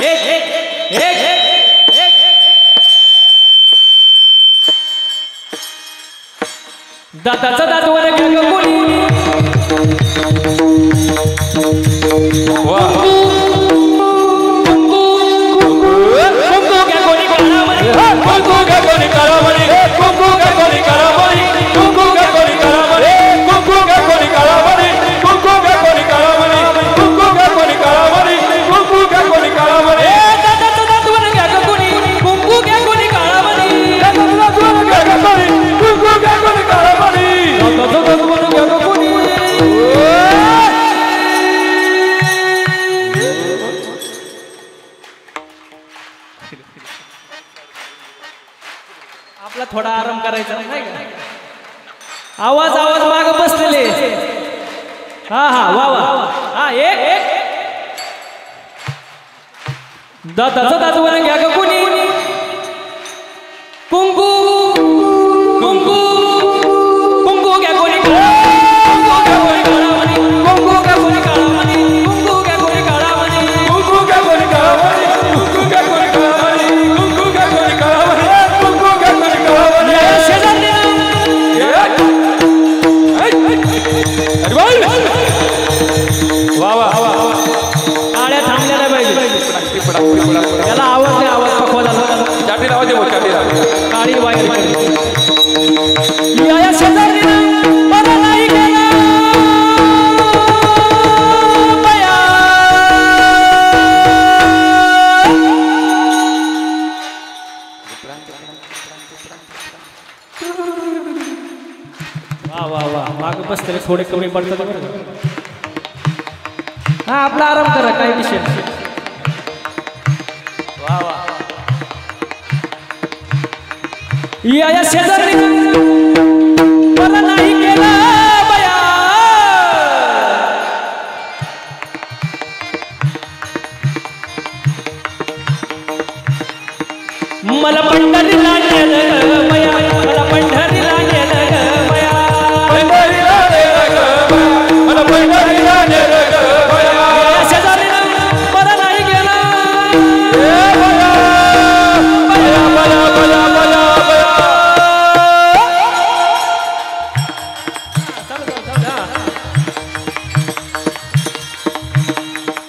S1: एक एक एक एक दादाचं दादवाने ढग कोणी
S2: वाह
S1: कुंकू क्या कोणी काळामध्ये
S2: कुंकू का कोणी काळामणी कुंकू का कोणी काळामणी कुंकू का कोणी काळामणी कुंकू का कोणी काळामणी कुंकू का कोणी काळामणी कुंकू का कोणी काळामणी कुंकू का कोणी काळामणी
S1: दादाचं दादवाने ढग कोणी कुंकू क्या कोणी काळामध्ये
S2: कुंकू का कोणी काळामणी
S1: दादाचं दादवाने ढग कोणी आपला थोडा आराम करायचा नाही का आवाज आवाज माग बसलेले हा हा वा वा हा एक एक दादाचं दादवाने घ्या का कोणी कुंकू कुंकू कुंकू घ्या कोणी कुंकू घ्या कोणी काळामध्ये कुंकू घ्या कोणी काळामध्ये कुंकू घ्या कोणी काळामध्ये
S2: कुंकू का कोणी काळामणी कुंकू का कोणी काळामणी कुंकू का कोणी काळामणी कुंकू का कोणी काळामणी
S1: या शेजारी
S2: अरे वा वा वा
S1: काळ्या थांबल्या नाही पाहिजे त्याला आवाज नाही आवाज पकवा झाला
S2: चाटी लावा दे चाटी लावा
S1: काळी वायर या शेजारी मला नाही गेला बया. वा वा वा माग बस तरी थोडे कमी पडतात बरं का. हा आपला आराम करा काही विषय नाही. वा वा या शेजारी मला नाही केला बया. मला पंढरीला नेलं ग बया. मला पंढरीला नेलं ग बया.
S2: पंढरीला नेलं ग बया. मला पंढरीला नेलं ग बया.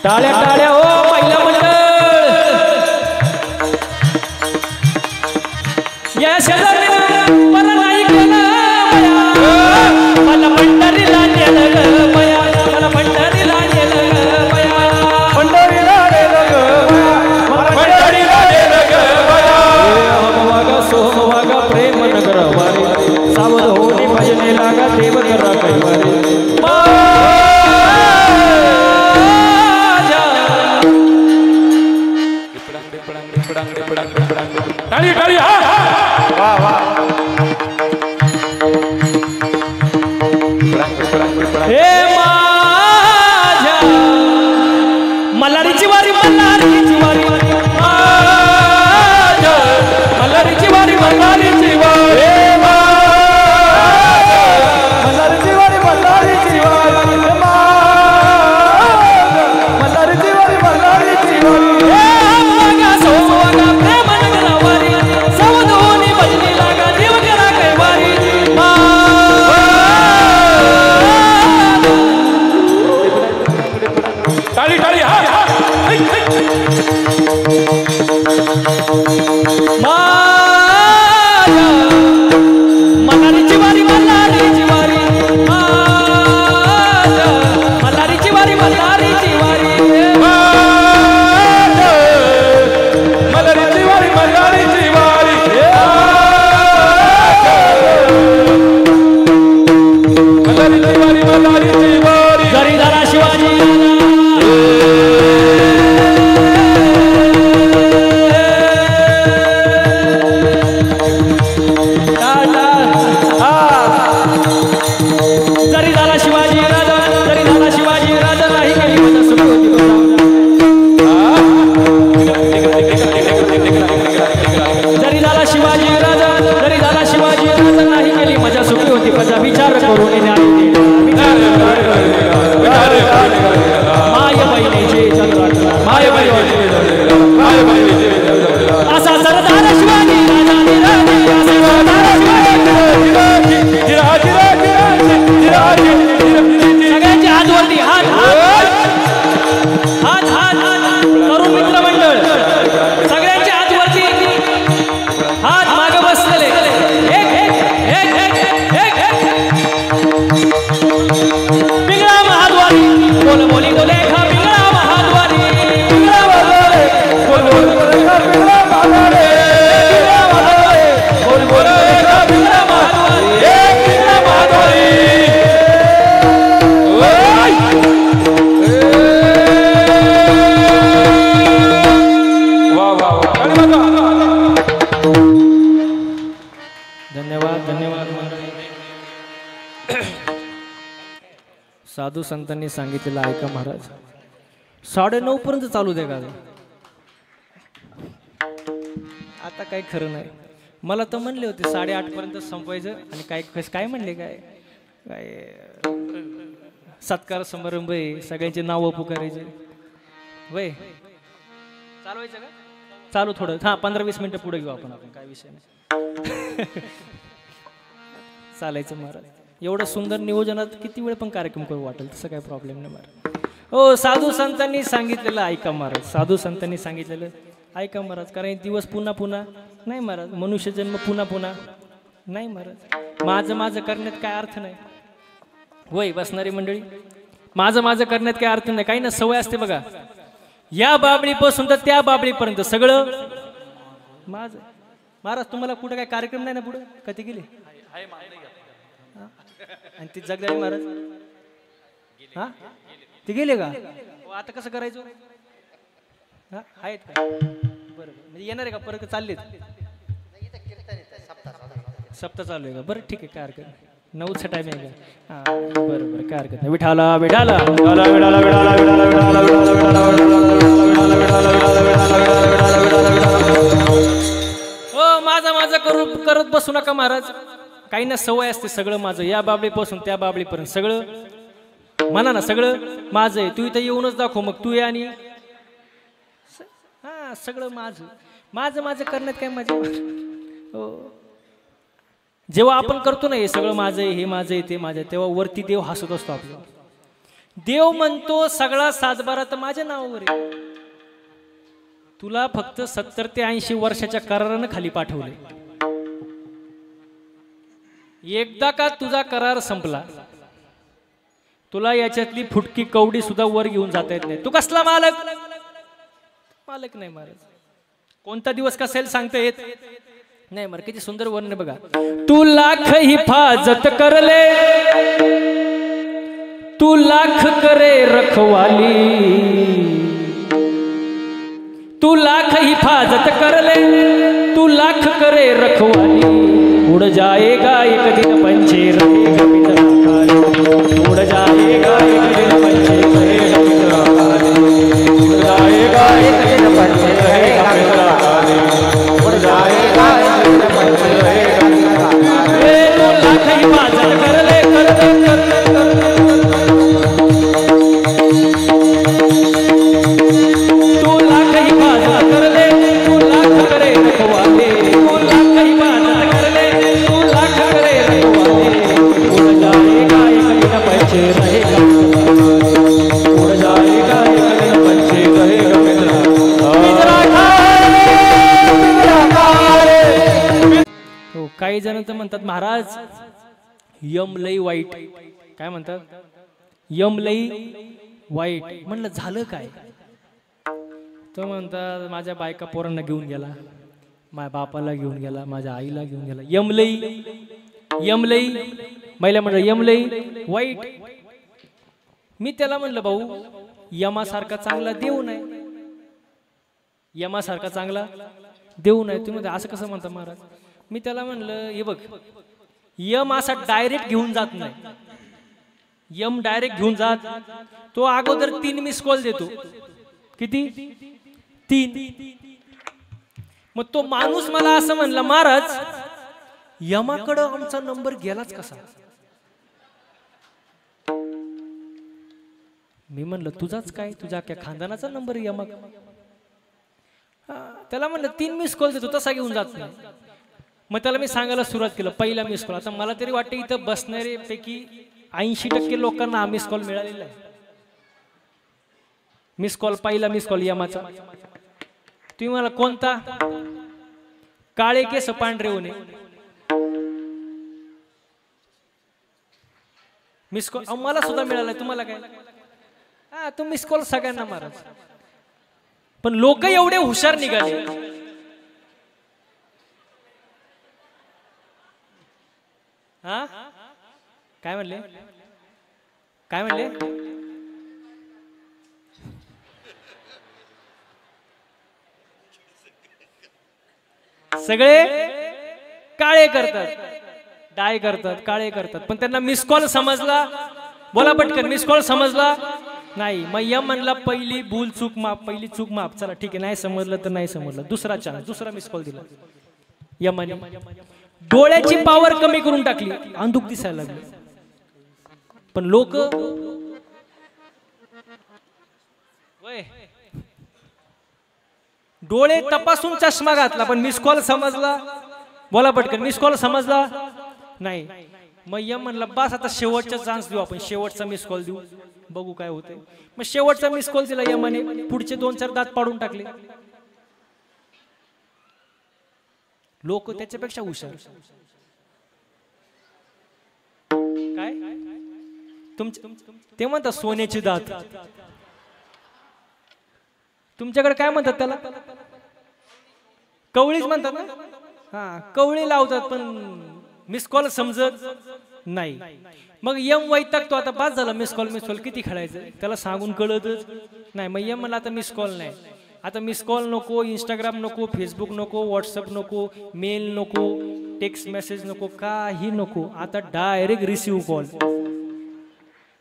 S1: टाळ्या टाळ्या हो पहिला मंडळ या शेजारी मला नाही केलं मला पंढरीला नेलं ग बया मला पंढरीला नेलं ग बया
S2: पंढरीला नेलं ग बया पंढरीला नेलं ग बया
S1: वागा सोम वागा प्रेम नगर वारे सावध होणे भजने लागा देव करा कैवारे
S2: टाळी टाळी हा वाह वाह
S1: हे माझ्या मल्हारीची वारी मल्हारीची वारी
S2: माझ्या मल्हारीची वारी मल्हारीची वारी मल्हारीची वारी मल्हारीची वारी मल्हारीची वारी मल्हारीची वारी टाळी टाळी हा
S1: मल्हारीची वारी मल्हारीची वारी मल्हारीची वारी मल्हारीची वारी
S2: मल्हारीची वारी मल्हारीची वारी मल्हारीची वारी मल्हारीची वारी
S1: जरी धरा शिवाजी जरी झाला शिवाजी राजा जरी झाला शिवाजी राजा नाही केली माझा सुख होती जरी झाला शिवाजी राजा जरी झाला शिवाजी राजा नाही केली माझ्या सुखी होती प्रजा विचार करून माय बहिणीचे चंद्राटला माय बहिणीचे असा सरदार शिवाजी राजा निराजी असा सरदार शिवाजी सगळ्यांचे हात वरती हात हात हात हात तरुण मित्र मंडळ सगळ्यांचे हात वरती हात मागे बसलेले एक एक एक एक एक एक पिंगळा महाद्वारी बोल बोली बोले खा पिंगळा महाद्वारी पिंगळा महाद्वारी बोल बोल पिंगळा महाद्वारी बोल बोल पिंगळा महाद्वारी एक पिंगळा महाद्वारी धन्यवाद धन्यवाद साधू संतांनी सांगितलेलं ऐका महाराज 9:30 पर्यंत चालू दे का आता काही खरं नाही मला तर म्हणले होते 8:30 पर्यंत संपवायचं आणि काय म्हणले काय काय सत्कार समारंभ आहे सगळ्यांचे नाव पुकारायचे वय चालवायचं का चालू थोडं हां 15-20 मिनिटं पुढे घेऊ आपण काय विषय नाही चालायचं महाराज एवढं सुंदर नियोजनात किती वेळ पण कार्यक्रम करू वाटेल तसं काही प्रॉब्लेम नाही महाराज हो साधू संतांनी सांगितलेलं ऐका महाराज साधू संतांनी सांगितलेलं ऐका महाराज कारण दिवस पुन्हा पुन्हा नाही महाराज मनुष्य जन्म पुन्हा पुन्हा नाही महाराज माझं करण्यात काय अर्थ नाही वय बसणारी मंडळी माझं करण्यात काय अर्थ नाही काही ना सवय असते बघा या बाबळीपासून तर त्या बाबळीपर्यंत सगळं माझं महाराज तुम्हाला कुठं काय कार्यक्रम नाही ना पुढे कधी गेले आणि ती जगदाळी महाराज हा ते गेले का आता कसं करायचं हा आहेत का बरं म्हणजे येणार आहे का परत चाललेत सप्ताह चालू आहे का बरं ठीक आहे काय हरकत नाही 9चा टाइम आहे का हा बरं बरं काय हरकत नाही विठाला विठाला हो माझं करत बसू नका महाराज काही ना सवय असते सगळं माझं या बाबळीपासून त्या बाबळीपर्यंत सगळं म्हणा ना सगळं माझं आहे तू इथं येऊनच दाखव मग तू ये आणि हा सगळं माझं करण्यात काय मजा हो जेव्हा आपण करतो ना हे सगळं माझं आहे हे माझं आहे ते माझं आहे तेव्हा वरती देव हसत असतो आपल्याला देव म्हणतो सगळा सातबारा तर माझ्या नावावर आहे. तुला फक्त 70 ते 80 वर्षाच्या करारानं खाली पाठवले. एकदा का तुझा करार संपला, तुला याच्यातली फुटकी कवडी सुद्धा वर घेऊन जाता येत नाही. तू कसला मालक? मालक नाही महाराज. कोणता दिवस कसा येईल सांगता येत नाही. मर किती सुंदर वर्णन बघा. तू लाख हिफाजत करले, तू लाख करे रखवाली, तू लाख हिफाजत करले, तू लाख करे रखवाली, उड़ जाएगा एक दिन पंछी रहेगा पिंजरा खाली, उड़ जाएगा एक दिन पंछी रहेगा पिंजरा खाली, उड़ जाएगा एक दिन पंछी रहेगा पिंजरा खाली, उड़ जाएगा एक दिन पंछी रहेगा पिंजरा खाली. तू लाख हिफाजत करले, तू लाख हिफाजत करले, तू लाख करे रखवाले, तू लाख हिफाजत करले, तू लाख करे रखवाले, उड़ जाएगा एक दिन पंछी रहेगा, उड़ जाएगा एक दिन पंछी रहेगा पिंजरा खाली. हो, काही जण तर म्हणतात महाराज यम लई वाईट. काय म्हणतात? यम लई वाईट. म्हणलं झालं काय? तो म्हणतात माझ्या बायका पोरांना घेऊन गेला, माझ्या बापाला घेऊन गेला, माझ्या आईला घेऊन गेला. यमलई, यमलई. महिला म्हणलं यमलई वाईट. मी त्याला म्हणलं भाऊ यमासारखा चांगला देव नाही, यमासारखा चांगला देव नाही. तुम्ही असं कसं म्हणता महाराज? मी त्याला म्हणलं हे बघ, यम असा डायरेक्ट घेऊन जात नाही. यम डायरेक्ट घेऊन जात, तो अगोदर 3 मिस कॉल देतो. किती? 3. मग तो माणूस मला असं म्हणला महाराज यमाकडं आमचा नंबर गेलाच कसा? मी म्हणलं तुझाच काय, तुझ्या काय खानदानाचा नंबर यमा? त्याला म्हणलं 3 मिस कॉल देतो, तसा घेऊन जात नाही. मग त्याला मी सांगायला सुरुवात केलं पहिला मिस कॉल. आता मला तरी वाटतं इथं बसणारे पैकी 80% लोकांना हा मिस कॉल मिळालेला आहे. मिस कॉल, पहिला मिस कॉल यमाचा. तुम्ही मला कोणता? काळे केस पांढरे होणे. मिस कॉल मला सुद्धा मिळालाय, तुम्हाला काय? हा, तो मिस कॉल सगळ्यांना महाराज. पण लोक एवढे हुशार निघाले. हा, काय म्हणले? काय म्हणले? सगळे काळे करतात, डाय करतात, काळे करतात, पण त्यांना मिस कॉल समजला. बोला पटकन, मिस कॉल समजला नाही. मग यम म्हणला पहिली भूल चूक माफ, पहिली चूक माफ. चला ठीक आहे, नाही समजलं तर नाही समजलं. दुसरा चान्स, दुसरा मिस कॉल दिला यमाने. डोळ्याची पॉवर कमी करून टाकली, अंधुक दिसायला लागली. पण लोक डोळे तपासून चष्मा घातला, पण मिस कॉल समजला. बोला पटकन, मिस कॉल समजला नाही. मग यम म्हणला बस आता शेवटचा चान्स देऊ आपण, शेवटचा मिस कॉल देऊ, बघू काय होतंय. मग शेवटचा मिस कॉल दिला यमाने. पुढचे 2-4 दात पाडून टाकले. लोक त्याच्यापेक्षा हुशार. काय ते म्हणतात सोन्याची दात. तुमच्याकडे काय म्हणतात त्याला? कवळीच म्हणतात ना. हा, कवळी लावतात, पण मिस कॉल समजत नाही. मग यम वैतागतो, आता पास झाला मिस कॉल, मिस कॉल किती खेळायचं, त्याला सांगून कळतच नाही. मग यम मला आता मिस कॉल नाही, आता मिस कॉल नको, इंस्टाग्राम नको, फेसबुक नको, व्हॉट्सअप नको, मेल नको, टेक्स्ट मेसेज नको, काही नको. आता डायरेक्ट रिसिव्ह कॉल.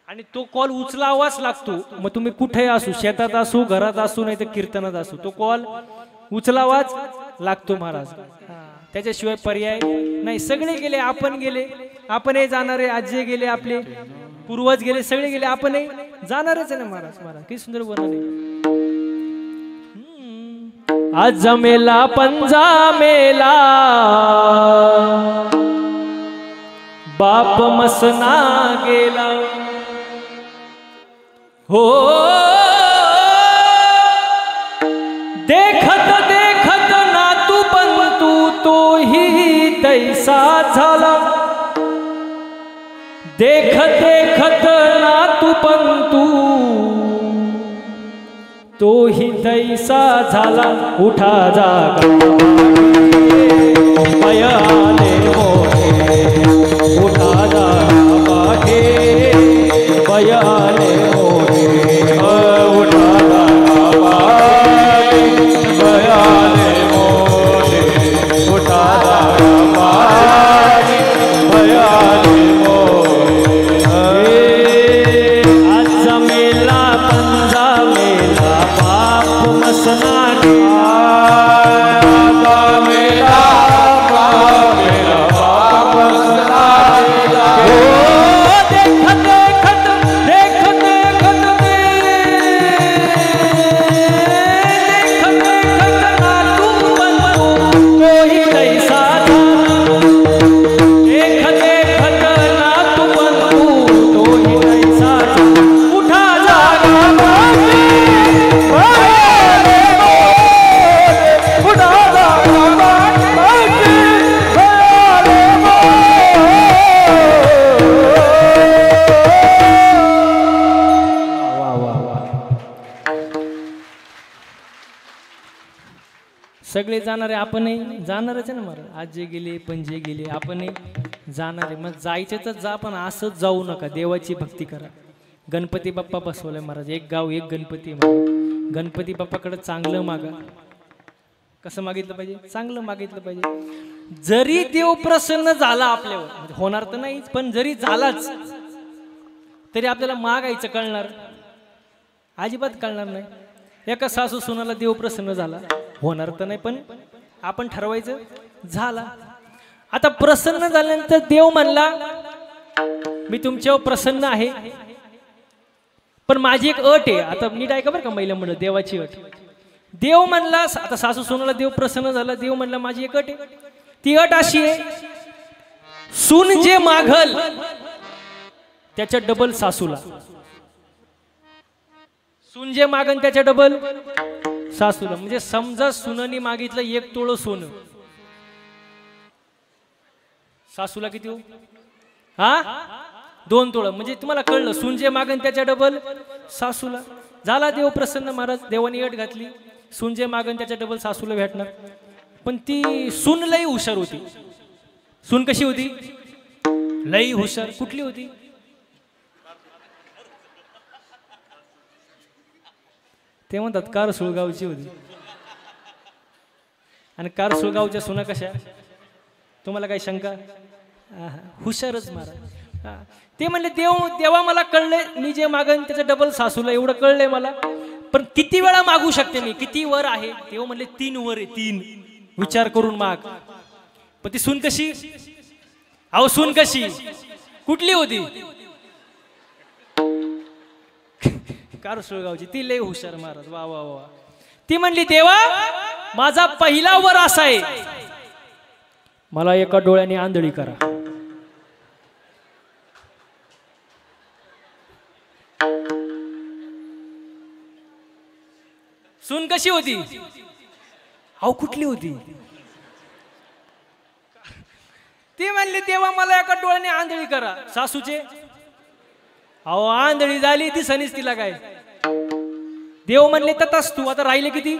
S1: आणि तो कॉल उचलावाच लागतो. मग तुम्ही कुठे असू, शेतात असू, घरात असू, नाही तर कीर्तनात असू, तो कॉल उचलावाच लागतो महाराज. त्याच्याशिवाय पर्याय नाही. सगळे गेले, आपण गेले, आपणही जाणारे. आजी गेले, आपले पूर्वज गेले, सगळे गेले, आपणही जाणारच आहे ना महाराज. महाराज किती सुंदर वर्णन. आज मेला पंजा मेला, बाप मसना गेला. हो देखत देखत नातू पंतू तोही तैसा झाला देखत देखत नातू पंतू तोही तैसा झाला उठा जागा बयाने मोठे उठा जागा पाठे बयाने मोठे
S2: उठा जागा पाठे बयाने मोठे उठा जागा पाठे बयाने मोठे
S1: आज मेला पंजा मेला बाप मसना सगळे जाणारे आपणही जाणारच आहे ना महाराज आज जे गेले पण जे गेले आपणही जाणार आहे मग जायचे तर जा पण असंच जाऊ नका देवाची भक्ती करा गणपती बाप्पा बसवलाय महाराज एक गाव एक गणपती गणपती बाप्पाकडे चांगलं मागा कसं मागितलं पाहिजे चांगलं मागितलं पाहिजे जरी देव प्रसन्न झाला आपल्यावर म्हणजे होणार तर नाहीच पण जरी झालाच तरी आपल्याला मागायचं कळणार अजिबात कळणार नाही एका सासू सुनाला देव प्रसन्न झाला होणार तर नाही पण आपण ठरवायचं झाला आता प्रसन्न झाल्यानंतर देव म्हणला मी तुमच्यावर प्रसन्न आहे पण माझी एक अट आहे आता नीट ऐका बरं का महिला म्हणलं देवाची अट देव म्हणला आता सासू सुनाला देव प्रसन्न झाला देव म्हणला माझी एक अट आहे ती अट अशी आहे सून जे मागल त्याच्या डबल सासूला सून जे मागन त्याच्या डबल सासूला म्हणजे समजा सुनानी मागितलं 1 तोळं सोनं सासूला किती हो हा 2 तोळं म्हणजे तुम्हाला कळलं सून जे मागन त्याच्या डबल सासूला झाला देव प्रसन्न महाराज देवानी अट घातली सून जे मागन त्याच्या डबल सासूला भेटणार पण ती सून लई हुशार होती सून कशी होती लई हुशार कुठली होती ते म्हणतात कारसुळगावची होती आणि कारसुळगावच्या सुना कशा तुम्हाला काही शंका हुशारच मारा ते म्हणले देवा मला कळलंय मी जे मागन त्याचं डबल सासूला एवढं कळलंय मला पण किती वेळा मागू शकते मी किती वर आहे देव म्हणले 3 वर आहे 3 विचार करून माग पण ती सून कशी अहो सून कशी कुठली होती कारसुळगावची ती लय हुशार महाराज वा वा वा ती म्हणली देवा माझा पहिला वर असा आहे मला एका डोळ्याने आंधळी करा सून कशी होती अहो कुठली होती ती म्हणली देवा मला एका डोळ्याने आंधळी करा सासूचे अहो आंधळी झाली ती सनीच तिला काय देव म्हणले ततास तू आता राहिले किती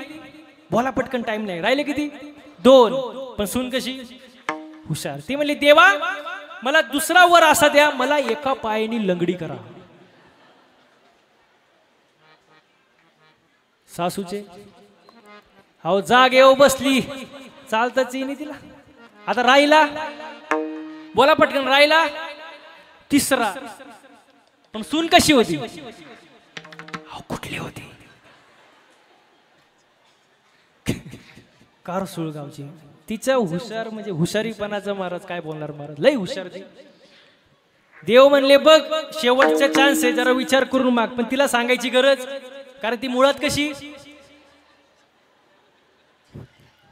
S1: बोला पटकन टाइम नाही राहिले किती 2 पण सून कशी हुशार ती म्हणली देवा मला दुसरा वर असा द्या मला एका पायाने लंगडी करा सासूचे अहो जाग येऊ बसली चालताच येईन तिला आता राहिला बोला पटकन राहिला तिसरा पण सून कशी होती कुठली होती कारसुळगावची तिचा हुशार म्हणजे हुशारीपणाचा महाराज काय बोलणार महाराज लई हुशार ती देव म्हणले बघ शेवटचा चान्स आहे जरा विचार करून माग पण तिला सांगायची गरज कारण ती मुळात कशी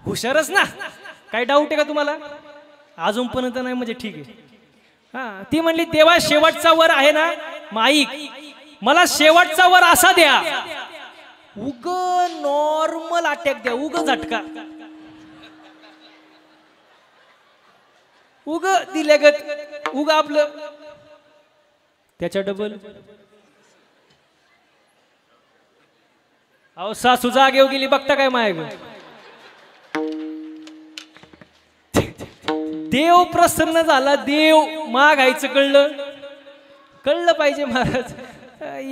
S1: हुशारच ना काय डाऊट आहे का तुम्हाला अजूनपर्यंत नाही म्हणजे ठीक आहे हा ती म्हणली देवा शेवटचा वर आहे ना माईक मला शेवटचा वर असा द्या, उग नॉर्मल अटॅक द्या, उग झटका, उग दिल्यागत, उग आपलं त्याच्या डबल. अहो सासू जागेव गेली बघता काय माय ग. देव प्रसन्न झाला, देव मागायचं कळलं पाहिजे महाराज.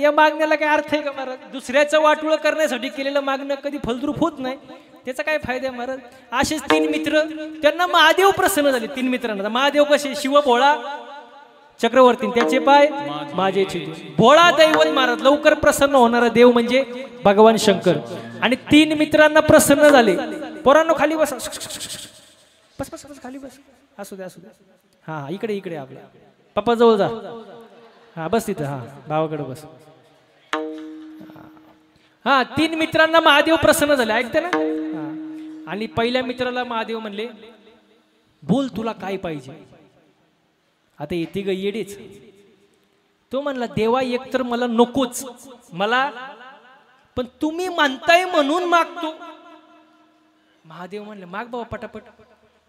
S1: या मागण्याला काय अर्थ आहे का महाराज? दुसऱ्याचं वाटोळं करण्यासाठी केलेलं मागणं कधी फलद्रूप होत नाही, त्याचा काय फायदा आहे महाराज? असेच 3 मित्र, त्यांना महादेव प्रसन्न झाले. 3 मित्रांना महादेव कसे? शिव भोळा चक्रवर्ती, त्याचे पाय माझे चिंतू. भोळा दैवत महाराज, लवकर प्रसन्न होणारा देव म्हणजे भगवान शंकर. आणि 3 मित्रांना प्रसन्न झाले. पोरांनो खाली बस, बस बस बस खाली बस, असू द्या असू द्या. हा इकडे आपल्या पप्पा जवळ जा. हा बस तिथं, हा भावाकडे बस. हा 3 मित्रांना महादेव प्रसन्न झाले, ऐकते ना. आणि पहिल्या मित्राला महादेव म्हणले, बोल तुला काय पाहिजे. आता येते ग येडीच. तो म्हणला, देवा एकतर मला नकोच, मला पण तुम्ही म्हणताय म्हणून मागतो. महादेव म्हणले, माग बाबा पटापट.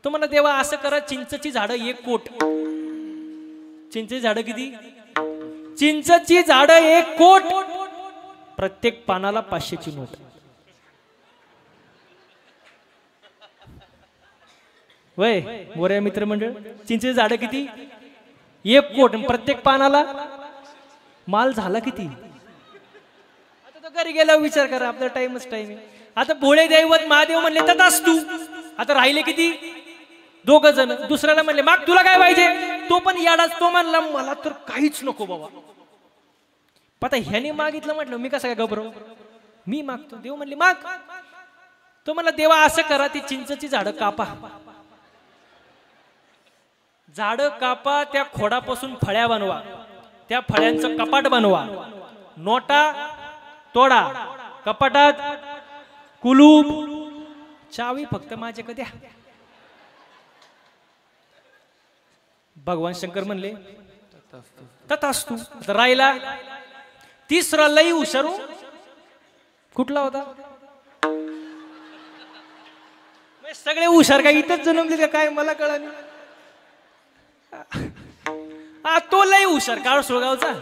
S1: तो म्हणला, देवा असं करा, चिंचची झाडं 1 कोट. चिंचेची झाडं किती? चिंचची झाडं 1 कोट, प्रत्येक पानाला 500ची नोट. वय मोऱ्या मित्रमंडळ, चिंचेची झाडं किती? 1 कोट, प्रत्येक पानाला माल झाला किती? आता तो घरी गेल्यावर विचार करा, आपला टाइमच टाइम आहे. आता भोळे दैवत महादेव म्हणले, तथास्तु. आता राहिले किती? 2 जण. दुसऱ्याला म्हणले, माग तुला काय पाहिजे. तो पण याडाच. तो म्हणला, मला तर काहीच नको बाबा. आता ह्याने मागितलं, म्हटलं मी कसं काय घबरव, मी मागतो. देव म्हणले, माग. तो म्हणला, देवा असं करा, ती चिंचची झाडं कापा. झाडं कापा, त्या खोडापासून फळ्या बनवा, त्या फळ्यांचं कपाट बनवा, नोटा तोडा, कपाटात कुलूप, चावी फक्त माझे कधी. भगवान शंकर म्हणले, तथास्तु. राहिला 3रा लई हुशारू. कुठला होता? सगळे हुशार काय इथंच जन्मले का काय, मला कळलं. तो लई हुशार, काळ सोळगावचा.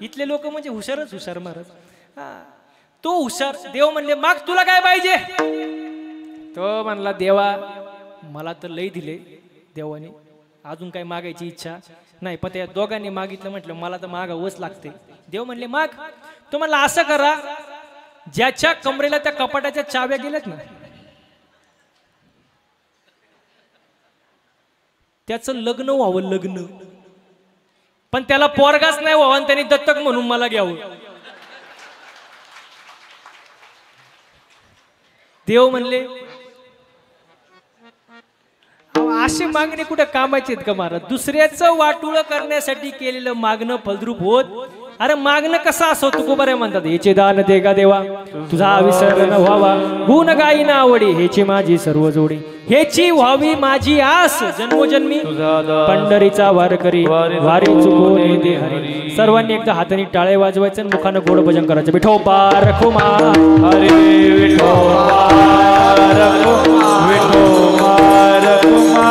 S1: इथले लोक म्हणजे हुशारच हुशार महाराज. तो हुशार. देव म्हणले, माग तुला काय पाहिजे. तो म्हणला, देवा मला तर लई दिले देवाने, अजून काय मागायची इच्छा नाही. पण त्या दोघांनी मागितलं, म्हटलं मला तर मागावंच लागते. देव म्हणले, माग. तो म्हणला, असं करा, ज्याच्या कमरेला त्या कपाटाच्या चाव्या गेल्यात ना, त्याचं लग्न व्हावं, लग्न. पण त्याला पोरगाच नाही व्हावं, आणि त्यांनी दत्तक म्हणून मला घ्यावं. देव म्हणले, अशी मागणी कुठे कामाची आहेत का महाराज? दुसऱ्याचं वाटोळं करण्यासाठी केलेलं मागणं फलद्रूप होत. अरे मागणं कसं असं तुकोबारे म्हणतात, हेचे दान दे का देवा, तुझा विसर न व्हावा, गुण गाई ना आवडी, हेची माझी सर्व जोडी, हेची व्हावी माझी आस, जन्मोजन्मी पंढरीचा वार करी, वारी चुकवणे दे हरी. सर्वांनी एकदा हाताने टाळे वाजवायचं, मुखानं गोड भजन करायचं. विठोबा रखुमा,
S2: हरे विठोबा रखुमा, विठोबा रखुमा,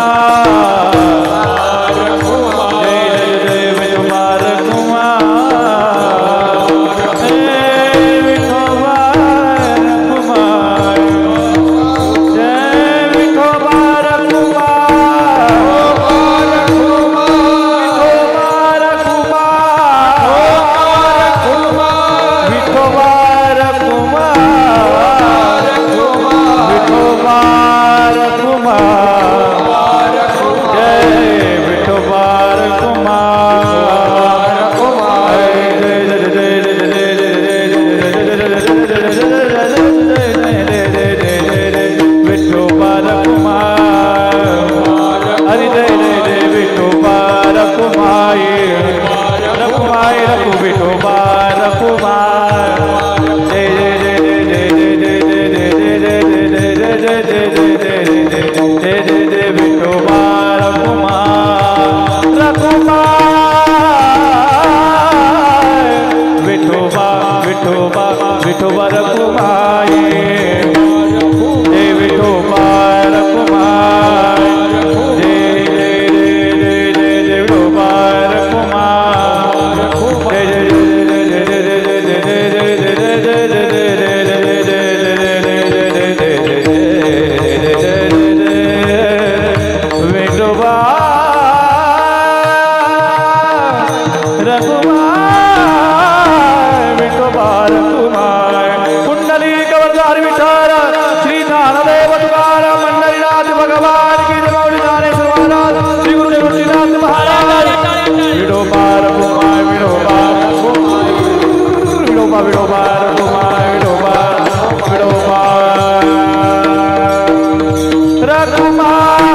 S2: Kumar विठोबा रखुमाई जय विठोबा रखुमाई जय विठोबा रखुमाई विठोबा कुंडली कवरदार विठाल श्री ज्ञानदेव तुकाराम मंडलीनाथ भगवान की जय ज्ञानेश्वर महाराज श्री गुरु देवनाथ महाराज विठोबा रखुमाई विठोबा विठोबा विठोबा रखुमाई विठोबा विठोबा रखुमाई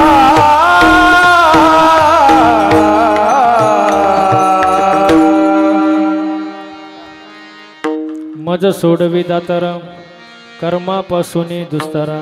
S1: मज सोडवी दातारा कर्मापासून दुस्तारा